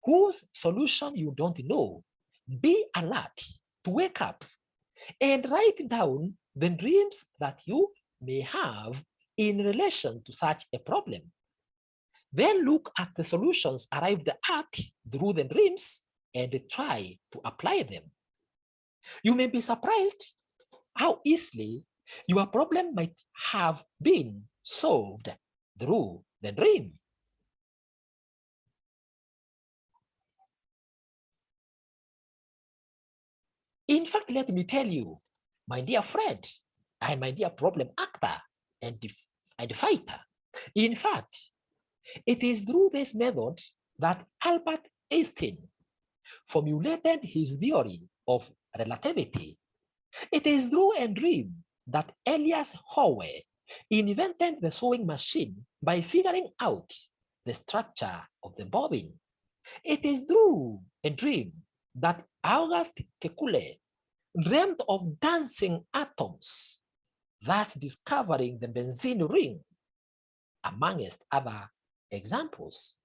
whose solution you don't know, be alert to wake up and write down the dreams that you may have in relation to such a problem. Then look at the solutions arrived at through the dreams and try to apply them. You may be surprised how easily your problem might have been solved through the dream. In fact, let me tell you, my dear friend and my dear problem actor and fighter, in fact, it is through this method that Albert Einstein formulated his theory of relativity. It is through a dream that Elias Howe invented the sewing machine by figuring out the structure of the bobbin. It is through a dream that Auguste Kekule dreamed of dancing atoms, thus discovering the benzene ring, amongst other examples.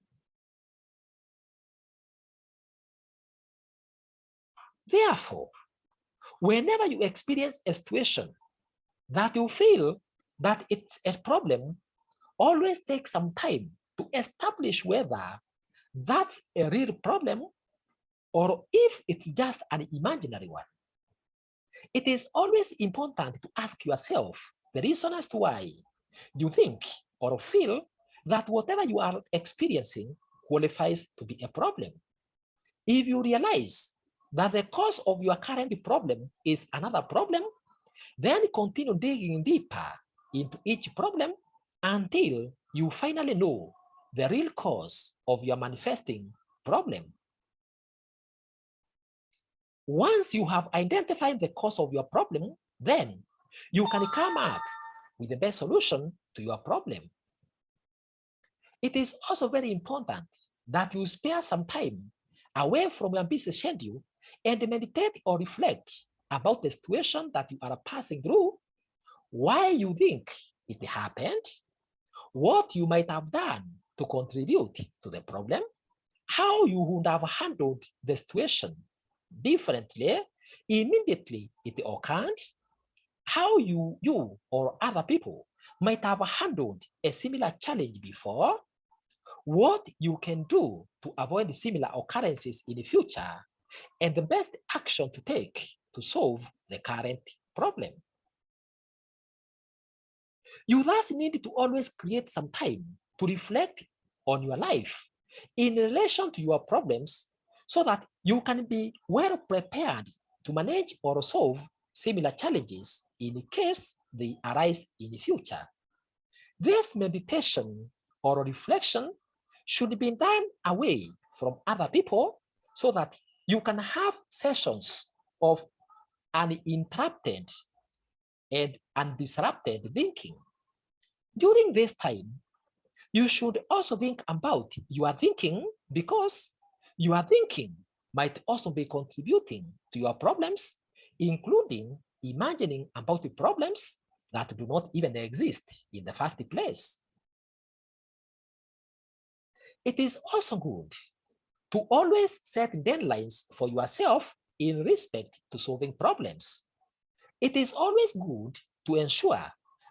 Therefore, whenever you experience a situation that you feel that it's a problem, always take some time to establish whether that's a real problem or if it's just an imaginary one. It is always important to ask yourself the reason as to why you think or feel that whatever you are experiencing qualifies to be a problem. If you realize that the cause of your current problem is another problem, then continue digging deeper into each problem until you finally know the real cause of your manifesting problem. Once you have identified the cause of your problem, then you can come up with the best solution to your problem. It is also very important that you spare some time away from your busy schedule and meditate or reflect about the situation that you are passing through, why you think it happened, what you might have done to contribute to the problem, how you would have handled the situation differently immediately it occurred, how you or other people might have handled a similar challenge before, what you can do to avoid similar occurrences in the future, and the best action to take to solve the current problem. You thus need to always create some time to reflect on your life in relation to your problems so that you can be well prepared to manage or solve similar challenges in case they arise in the future. This meditation or reflection should be done away from other people so that you can have sessions of uninterrupted and undisrupted thinking. During this time, you should also think about your thinking because your thinking might also be contributing to your problems, including imagining about the problems that do not even exist in the first place. It is also good to always set deadlines for yourself in respect to solving problems. It is always good to ensure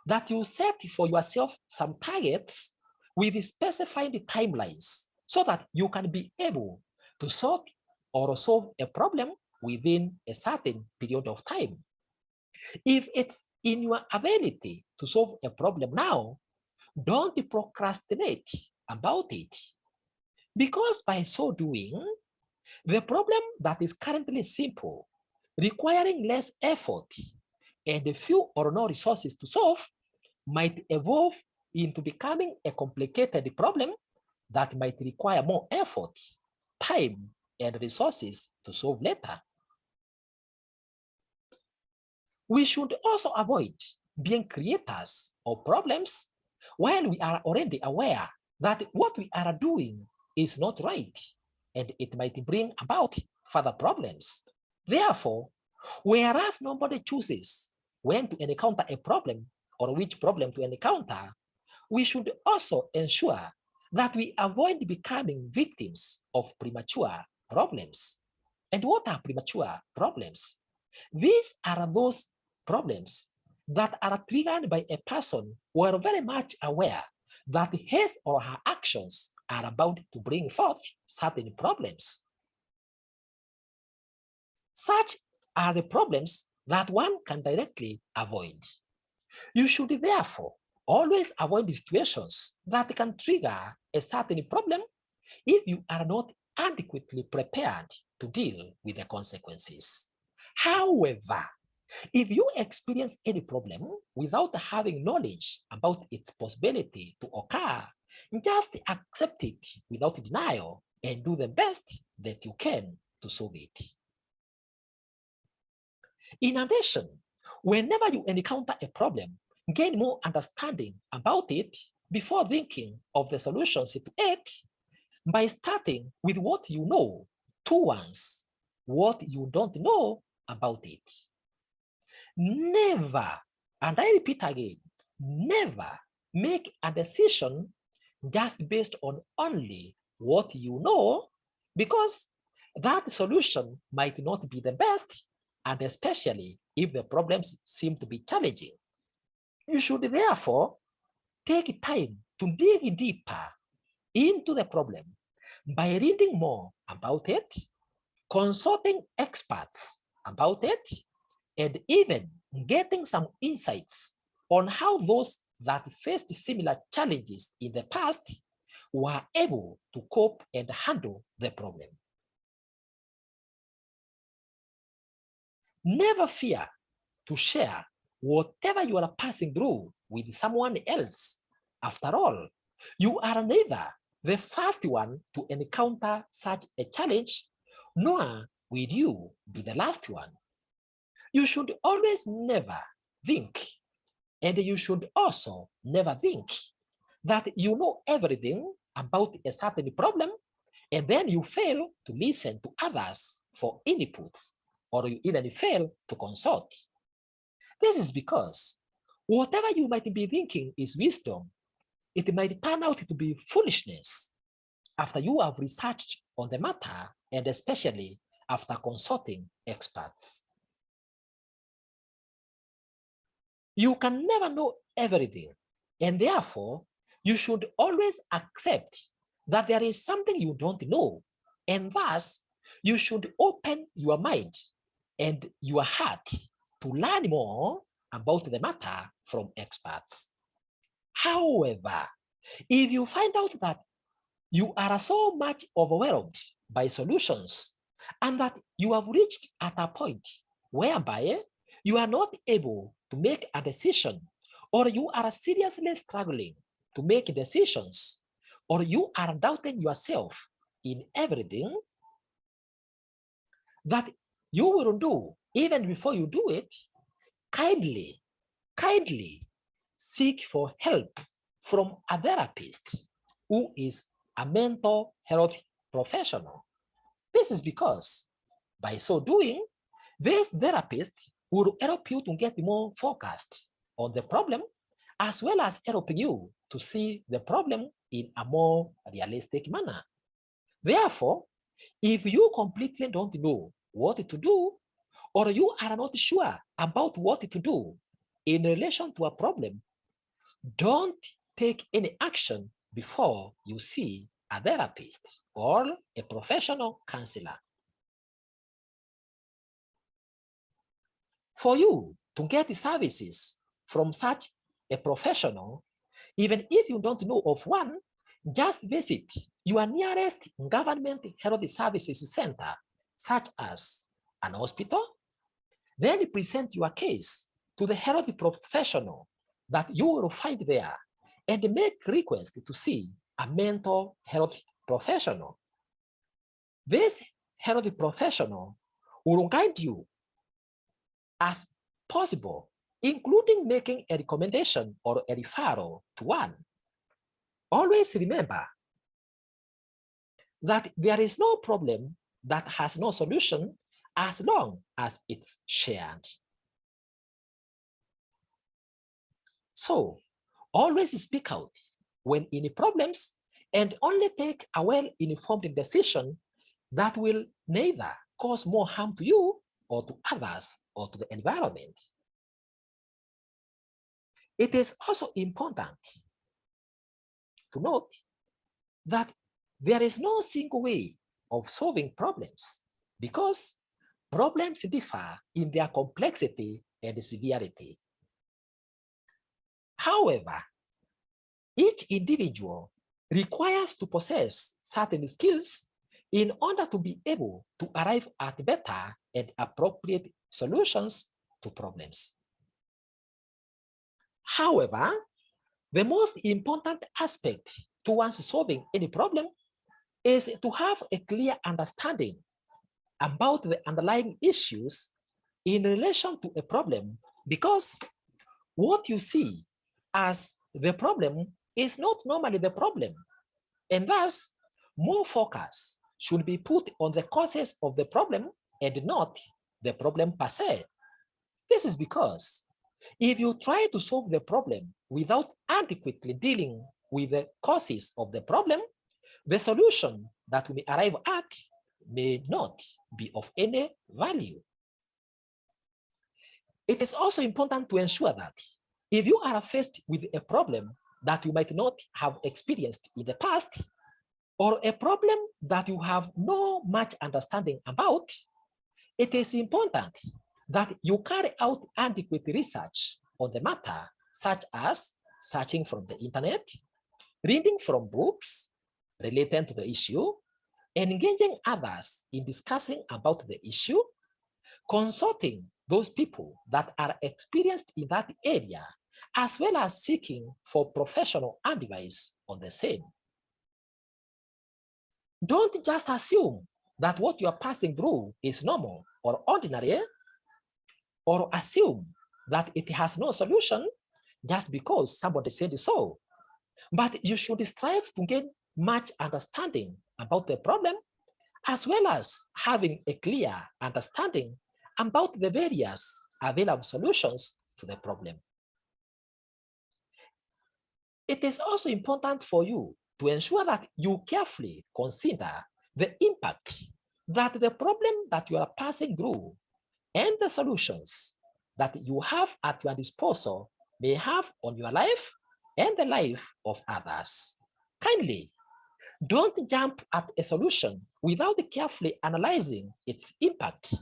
that you set for yourself some targets with specified timelines so that you can be able to sort or solve a problem within a certain period of time. If it's in your ability to solve a problem now, don't procrastinate about it. Because by so doing, the problem that is currently simple, requiring less effort and few or no resources to solve, might evolve into becoming a complicated problem that might require more effort, time, and resources to solve later. We should also avoid being creators of problems while we are already aware that what we are doing is not right and it might bring about further problems. Therefore, whereas nobody chooses when to encounter a problem or which problem to encounter, we should also ensure that we avoid becoming victims of premature problems. And what are premature problems? These are those problems that are triggered by a person who are very much aware that his or her actions are about to bring forth certain problems. Such are the problems that one can directly avoid. You should therefore always avoid situations that can trigger a certain problem if you are not adequately prepared to deal with the consequences. However, if you experience any problem without having knowledge about its possibility to occur, just accept it without denial and do the best that you can to solve it. In addition, whenever you encounter a problem, gain more understanding about it before thinking of the solutions to it by starting with what you know towards what you don't know about it. Never, and I repeat again, never make a decision just based on only what you know, because that solution might not be the best, and especially if the problems seem to be challenging. You should therefore take time to dig deeper into the problem by reading more about it, consulting experts about it, and even getting some insights on how those that faced similar challenges in the past were able to cope and handle the problem. Never fear to share whatever you are passing through with someone else. After all, you are neither the first one to encounter such a challenge, nor will you be the last one? You should always never think, and you should also never think that you know everything about a certain problem, and then you fail to listen to others for inputs, or you even fail to consult. This is because whatever you might be thinking is wisdom, it might turn out to be foolishness after you have researched on the matter, and especially after consulting experts. You can never know everything, and therefore you should always accept that there is something you don't know, and thus you should open your mind and your heart to learn more about the matter from experts. However, if you find out that you are so much overwhelmed by solutions and that you have reached at a point whereby you are not able to make a decision, or you are seriously struggling to make decisions, or you are doubting yourself in everything that you will do, even before you do it, kindly seek for help from a therapist who is a mental health professional. This is because by so doing, this therapist will help you to get more focused on the problem, as well as helping you to see the problem in a more realistic manner. Therefore, if you completely don't know what to do, or you are not sure about what to do in relation to a problem, don't take any action before you see a therapist or a professional counselor. For you to get the services from such a professional, even if you don't know of one, just visit your nearest government health services center, such as an hospital. Then present your case to the health professional that you will find there and make request to see a mental health professional. This health professional will guide you as possible, including making a recommendation or a referral to one. Always remember that there is no problem that has no solution as long as it's shared. So, always speak out when in problems and only take a well-informed decision that will neither cause more harm to you or to others or to the environment. It is also important to note that there is no single way of solving problems because problems differ in their complexity and severity. However, each individual requires to possess certain skills in order to be able to arrive at better and appropriate solutions to problems. However, the most important aspect towards solving any problem is to have a clear understanding about the underlying issues in relation to a problem, because what you see as the problem is not normally the problem, and thus more focus should be put on the causes of the problem and not the problem per se. This is because if you try to solve the problem without adequately dealing with the causes of the problem, the solution that we arrive at may not be of any value. It is also important to ensure that if you are faced with a problem that you might not have experienced in the past, or a problem that you have no much understanding about, it is important that you carry out adequate research on the matter, such as searching from the internet, reading from books related to the issue, engaging others in discussing about the issue, consulting those people that are experienced in that area, as well as seeking for professional advice on the same. Don't just assume that what you are passing through is normal or ordinary, or assume that it has no solution just because somebody said so. But you should strive to gain much understanding about the problem, as well as having a clear understanding about the various available solutions to the problem. It is also important for you to ensure that you carefully consider the impact that the problem that you are passing through and the solutions that you have at your disposal may have on your life and the life of others. Kindly, don't jump at a solution without carefully analyzing its impact.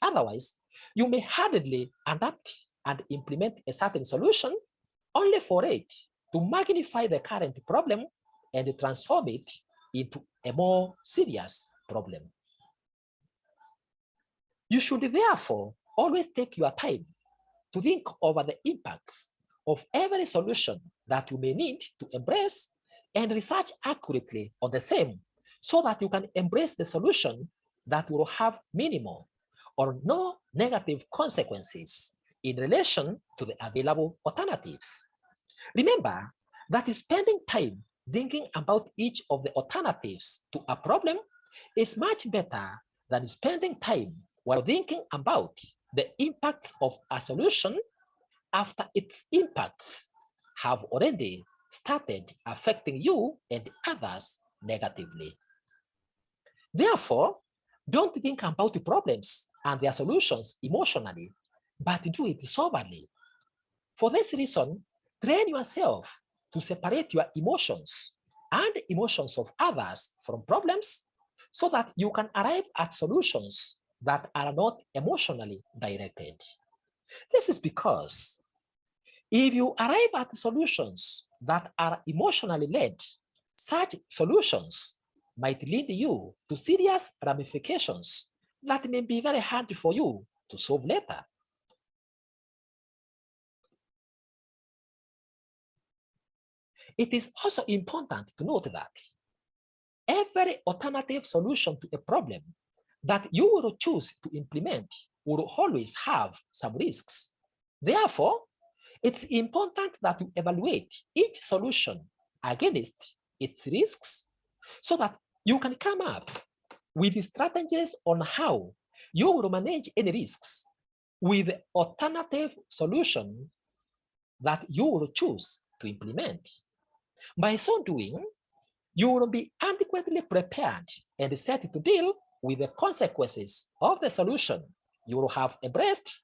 Otherwise, you may hurriedly adapt and implement a certain solution only for it to magnify the current problem and transform it into a more serious problem. You should therefore always take your time to think over the impacts of every solution that you may need to embrace and research accurately on the same, so that you can embrace the solution that will have minimal or no negative consequences in relation to the available alternatives. Remember that spending time thinking about each of the alternatives to a problem is much better than spending time while thinking about the impacts of a solution after its impacts have already started affecting you and others negatively. Therefore, don't think about the problems and their solutions emotionally, but do it soberly. For this reason, train yourself to separate your emotions and emotions of others from problems, so that you can arrive at solutions that are not emotionally directed. This is because if you arrive at solutions that are emotionally led, such solutions might lead you to serious ramifications that may be very hard for you to solve later. It is also important to note that every alternative solution to a problem that you will choose to implement will always have some risks. Therefore, it's important that you evaluate each solution against its risks, so that you can come up with strategies on how you will manage any risks with the alternative solution that you will choose to implement. By so doing, you will be adequately prepared and set to deal with the consequences of the solution you will have embraced,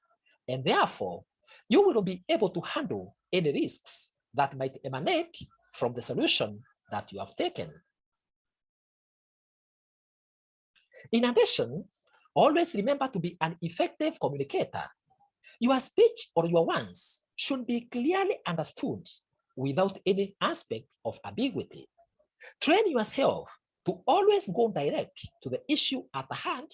and therefore you will be able to handle any risks that might emanate from the solution that you have taken. In addition, always remember to be an effective communicator. Your speech or your words should be clearly understood without any aspect of ambiguity. Train yourself to always go direct to the issue at hand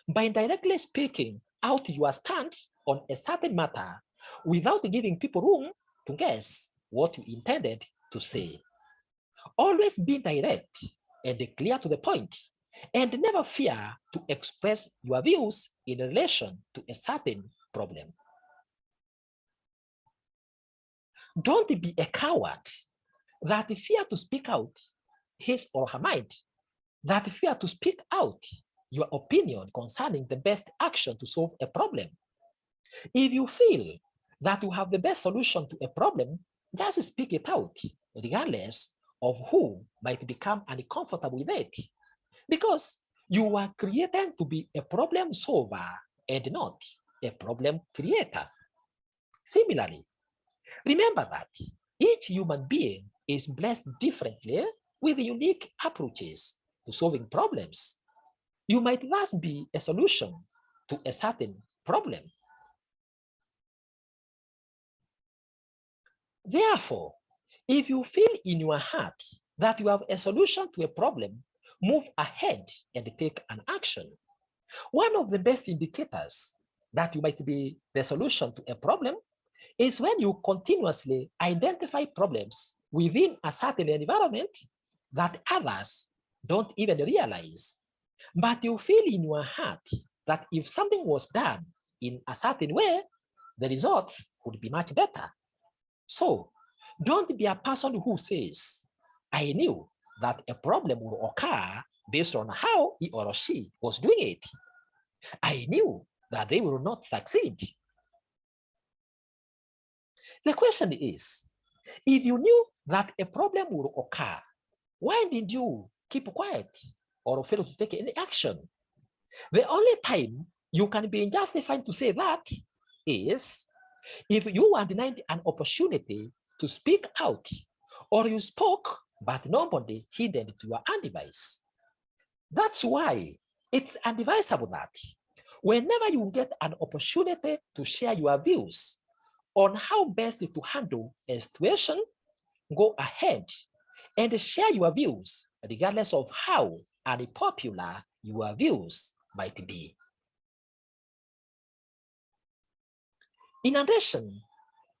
by directly speaking out your stand on a certain matter without giving people room to guess what you intended to say. Always be direct and clear to the point, and never fear to express your views in relation to a certain problem. Don't be a coward that fear to speak out his or her mind, that fear to speak out your opinion concerning the best action to solve a problem. If you feel that you have the best solution to a problem, just speak it out, regardless of who might become uncomfortable with it. Because you were created to be a problem solver and not a problem creator. Similarly, remember that each human being is blessed differently with unique approaches to solving problems. You might thus be a solution to a certain problem. Therefore, if you feel in your heart that you have a solution to a problem, move ahead and take an action. One of the best indicators that you might be the solution to a problem is when you continuously identify problems within a certain environment that others don't even realize. But you feel in your heart that if something was done in a certain way, the results would be much better. So don't be a person who says, I knew that a problem would occur based on how he or she was doing it. I knew that they will not succeed. The question is, if you knew that a problem would occur, why did you keep quiet or fail to take any action? The only time you can be justified to say that is if you were denied an opportunity to speak out, or you spoke but nobody heeded to your advice. That's why it's advisable that whenever you get an opportunity to share your views on how best to handle a situation, go ahead and share your views regardless of how unpopular your views might be. In addition,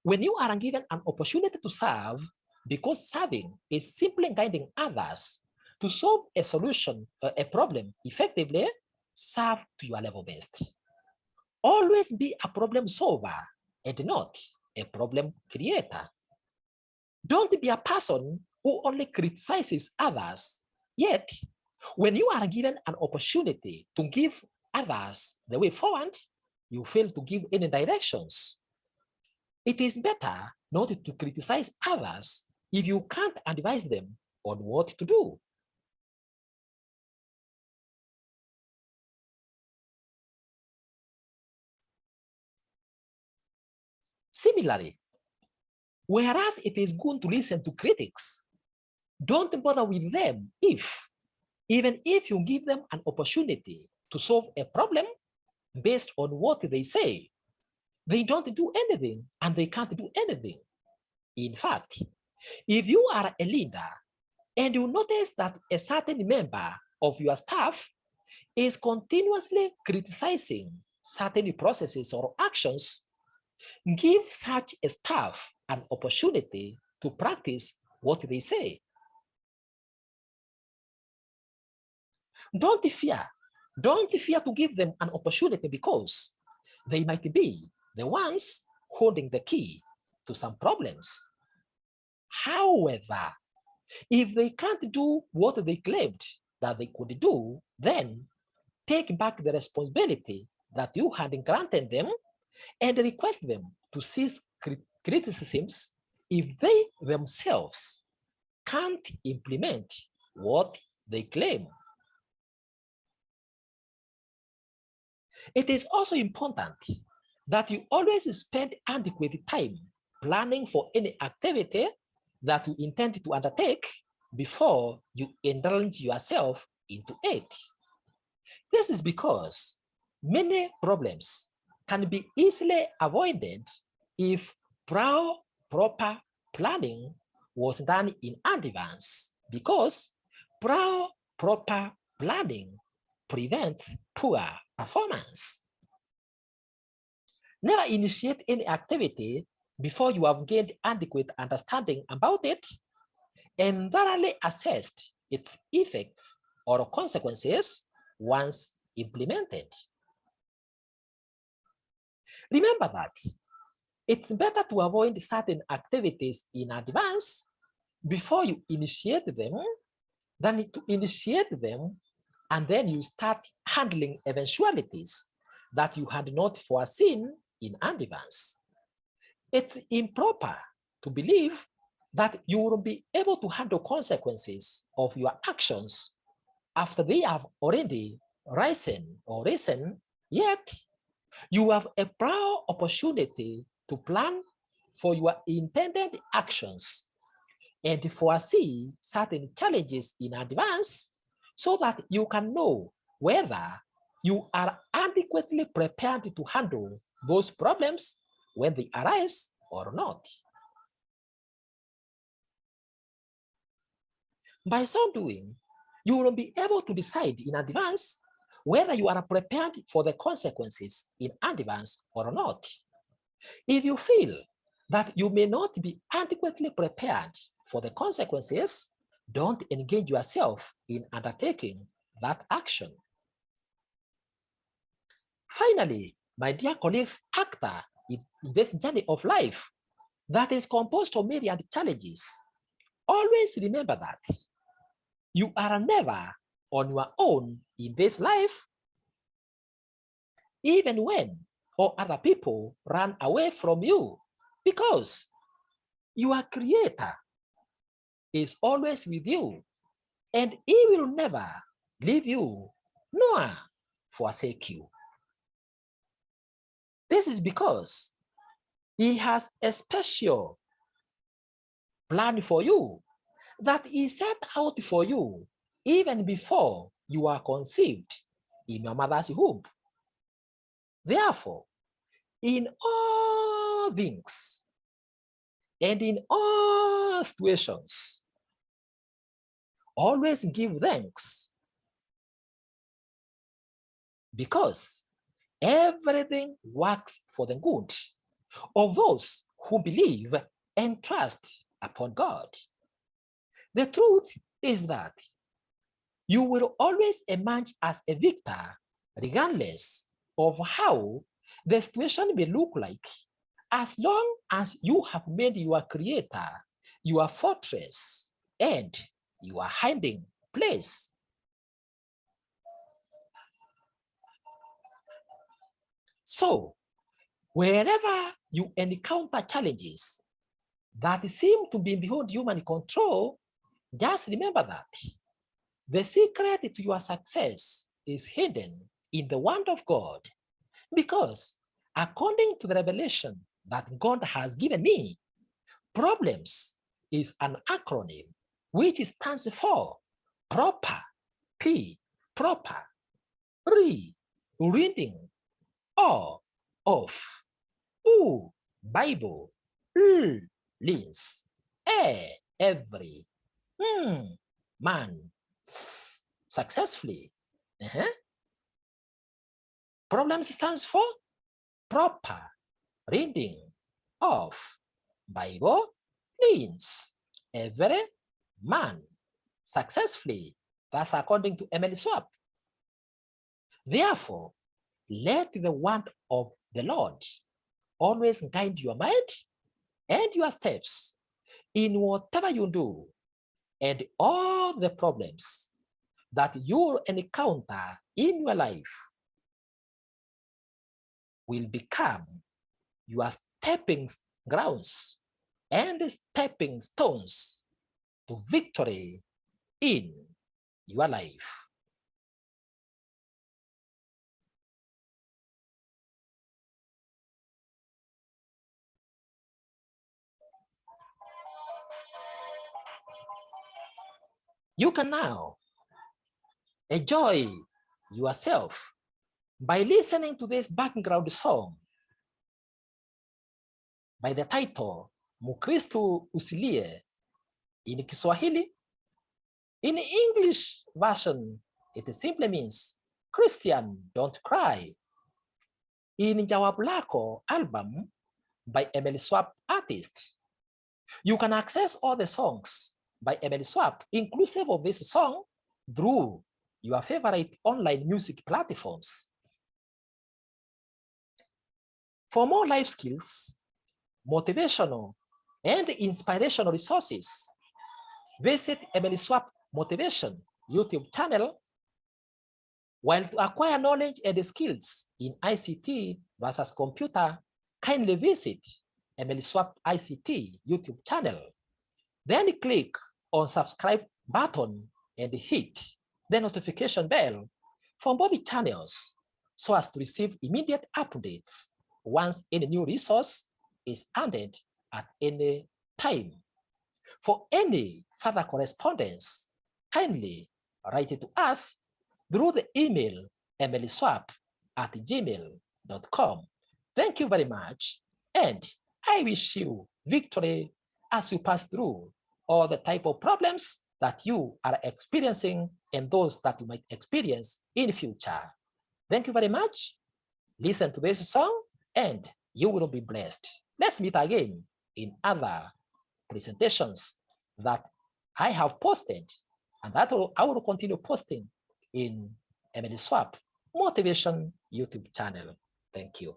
when you are given an opportunity to serve, because serving is simply guiding others to solve a solution or a problem effectively, serve to your level best. Always be a problem solver and not a problem creator. Don't be a person who only criticizes others, yet when you are given an opportunity to give others the way forward, you fail to give any directions. It is better not to criticize others if you can't advise them on what to do. Similarly, whereas it is good to listen to critics, don't bother with them even if you give them an opportunity to solve a problem based on what they say, they don't do anything and they can't do anything. In fact, if you are a leader and you notice that a certain member of your staff is continuously criticizing certain processes or actions, give such a staff an opportunity to practice what they say. Don't fear to give them an opportunity because they might be the ones holding the key to some problems. However, if they can't do what they claimed that they could do, then take back the responsibility that you had granted them and request them to cease criticisms if they themselves can't implement what they claim. It is also important that you always spend adequate time planning for any activity that you intend to undertake before you indulge yourself into it. This is because many problems can be easily avoided if proper planning was done in advance, because proper planning prevents poor performance. Never initiate any activity before you have gained adequate understanding about it and thoroughly assessed its effects or consequences once implemented. Remember that it's better to avoid certain activities in advance before you initiate them than to initiate them and then you start handling eventualities that you had not foreseen in advance. It's improper to believe that you will be able to handle consequences of your actions after they have already risen, yet you have a prior opportunity to plan for your intended actions and foresee certain challenges in advance so that you can know whether you are adequately prepared to handle those problems when they arise or not. By so doing, you will be able to decide in advance whether you are prepared for the consequences in advance or not. If you feel that you may not be adequately prepared for the consequences, don't engage yourself in undertaking that action. Finally, my dear colleague actor, in this journey of life that is composed of myriad challenges, always remember that you are never on your own in this life, even when all other people run away from you, because your Creator is always with you, and He will never leave you nor forsake you. This is because He has a special plan for you that He set out for you even before you are conceived in your mother's womb. Therefore, in all things and in all situations, always give thanks, because everything works for the good of those who believe and trust upon God. The truth is that you will always emerge as a victor, regardless of how the situation may look like, as long as you have made your Creator your fortress and your hiding place. So, wherever you encounter challenges that seem to be beyond human control, just remember that the secret to your success is hidden in the Word of God, because according to the revelation that God has given me, problems is an acronym which stands for proper, P, proper, reading, or of, U, Bible, links, every, man, successfully. Problems stands for proper reading of Bible means every man successfully. That's according to Emily Swap. Therefore, let the word of the Lord always guide your mind and your steps in whatever you do, and all the problems that you encounter in your life will become your stepping grounds and stepping stones to victory in your life. You can now enjoy yourself by listening to this background song by the title Mukristo Usilie in Kiswahili. In English version, it simply means Christian, don't cry. In Jawab Lako album by Emily Swap artist, you can access all the songs by Emily Swap, inclusive of this song, through your favorite online music platforms. For more life skills, motivational, and inspirational resources, visit Emily Swap Motivation YouTube channel. While to acquire knowledge and skills in ICT versus computer, kindly visit Emily Swap ICT YouTube channel. Then click on subscribe button and hit the notification bell for both channels so as to receive immediate updates once any new resource is added at any time. For any further correspondence, kindly write it to us through the email emilyswap@gmail.com. Thank you very much, and I wish you victory as you pass through all the type of problems that you are experiencing and those that you might experience in the future. Thank you very much. Listen to this song and you will be blessed. Let's meet again in other presentations that I have posted and that I will continue posting in Emily Swap Motivation YouTube channel. Thank you.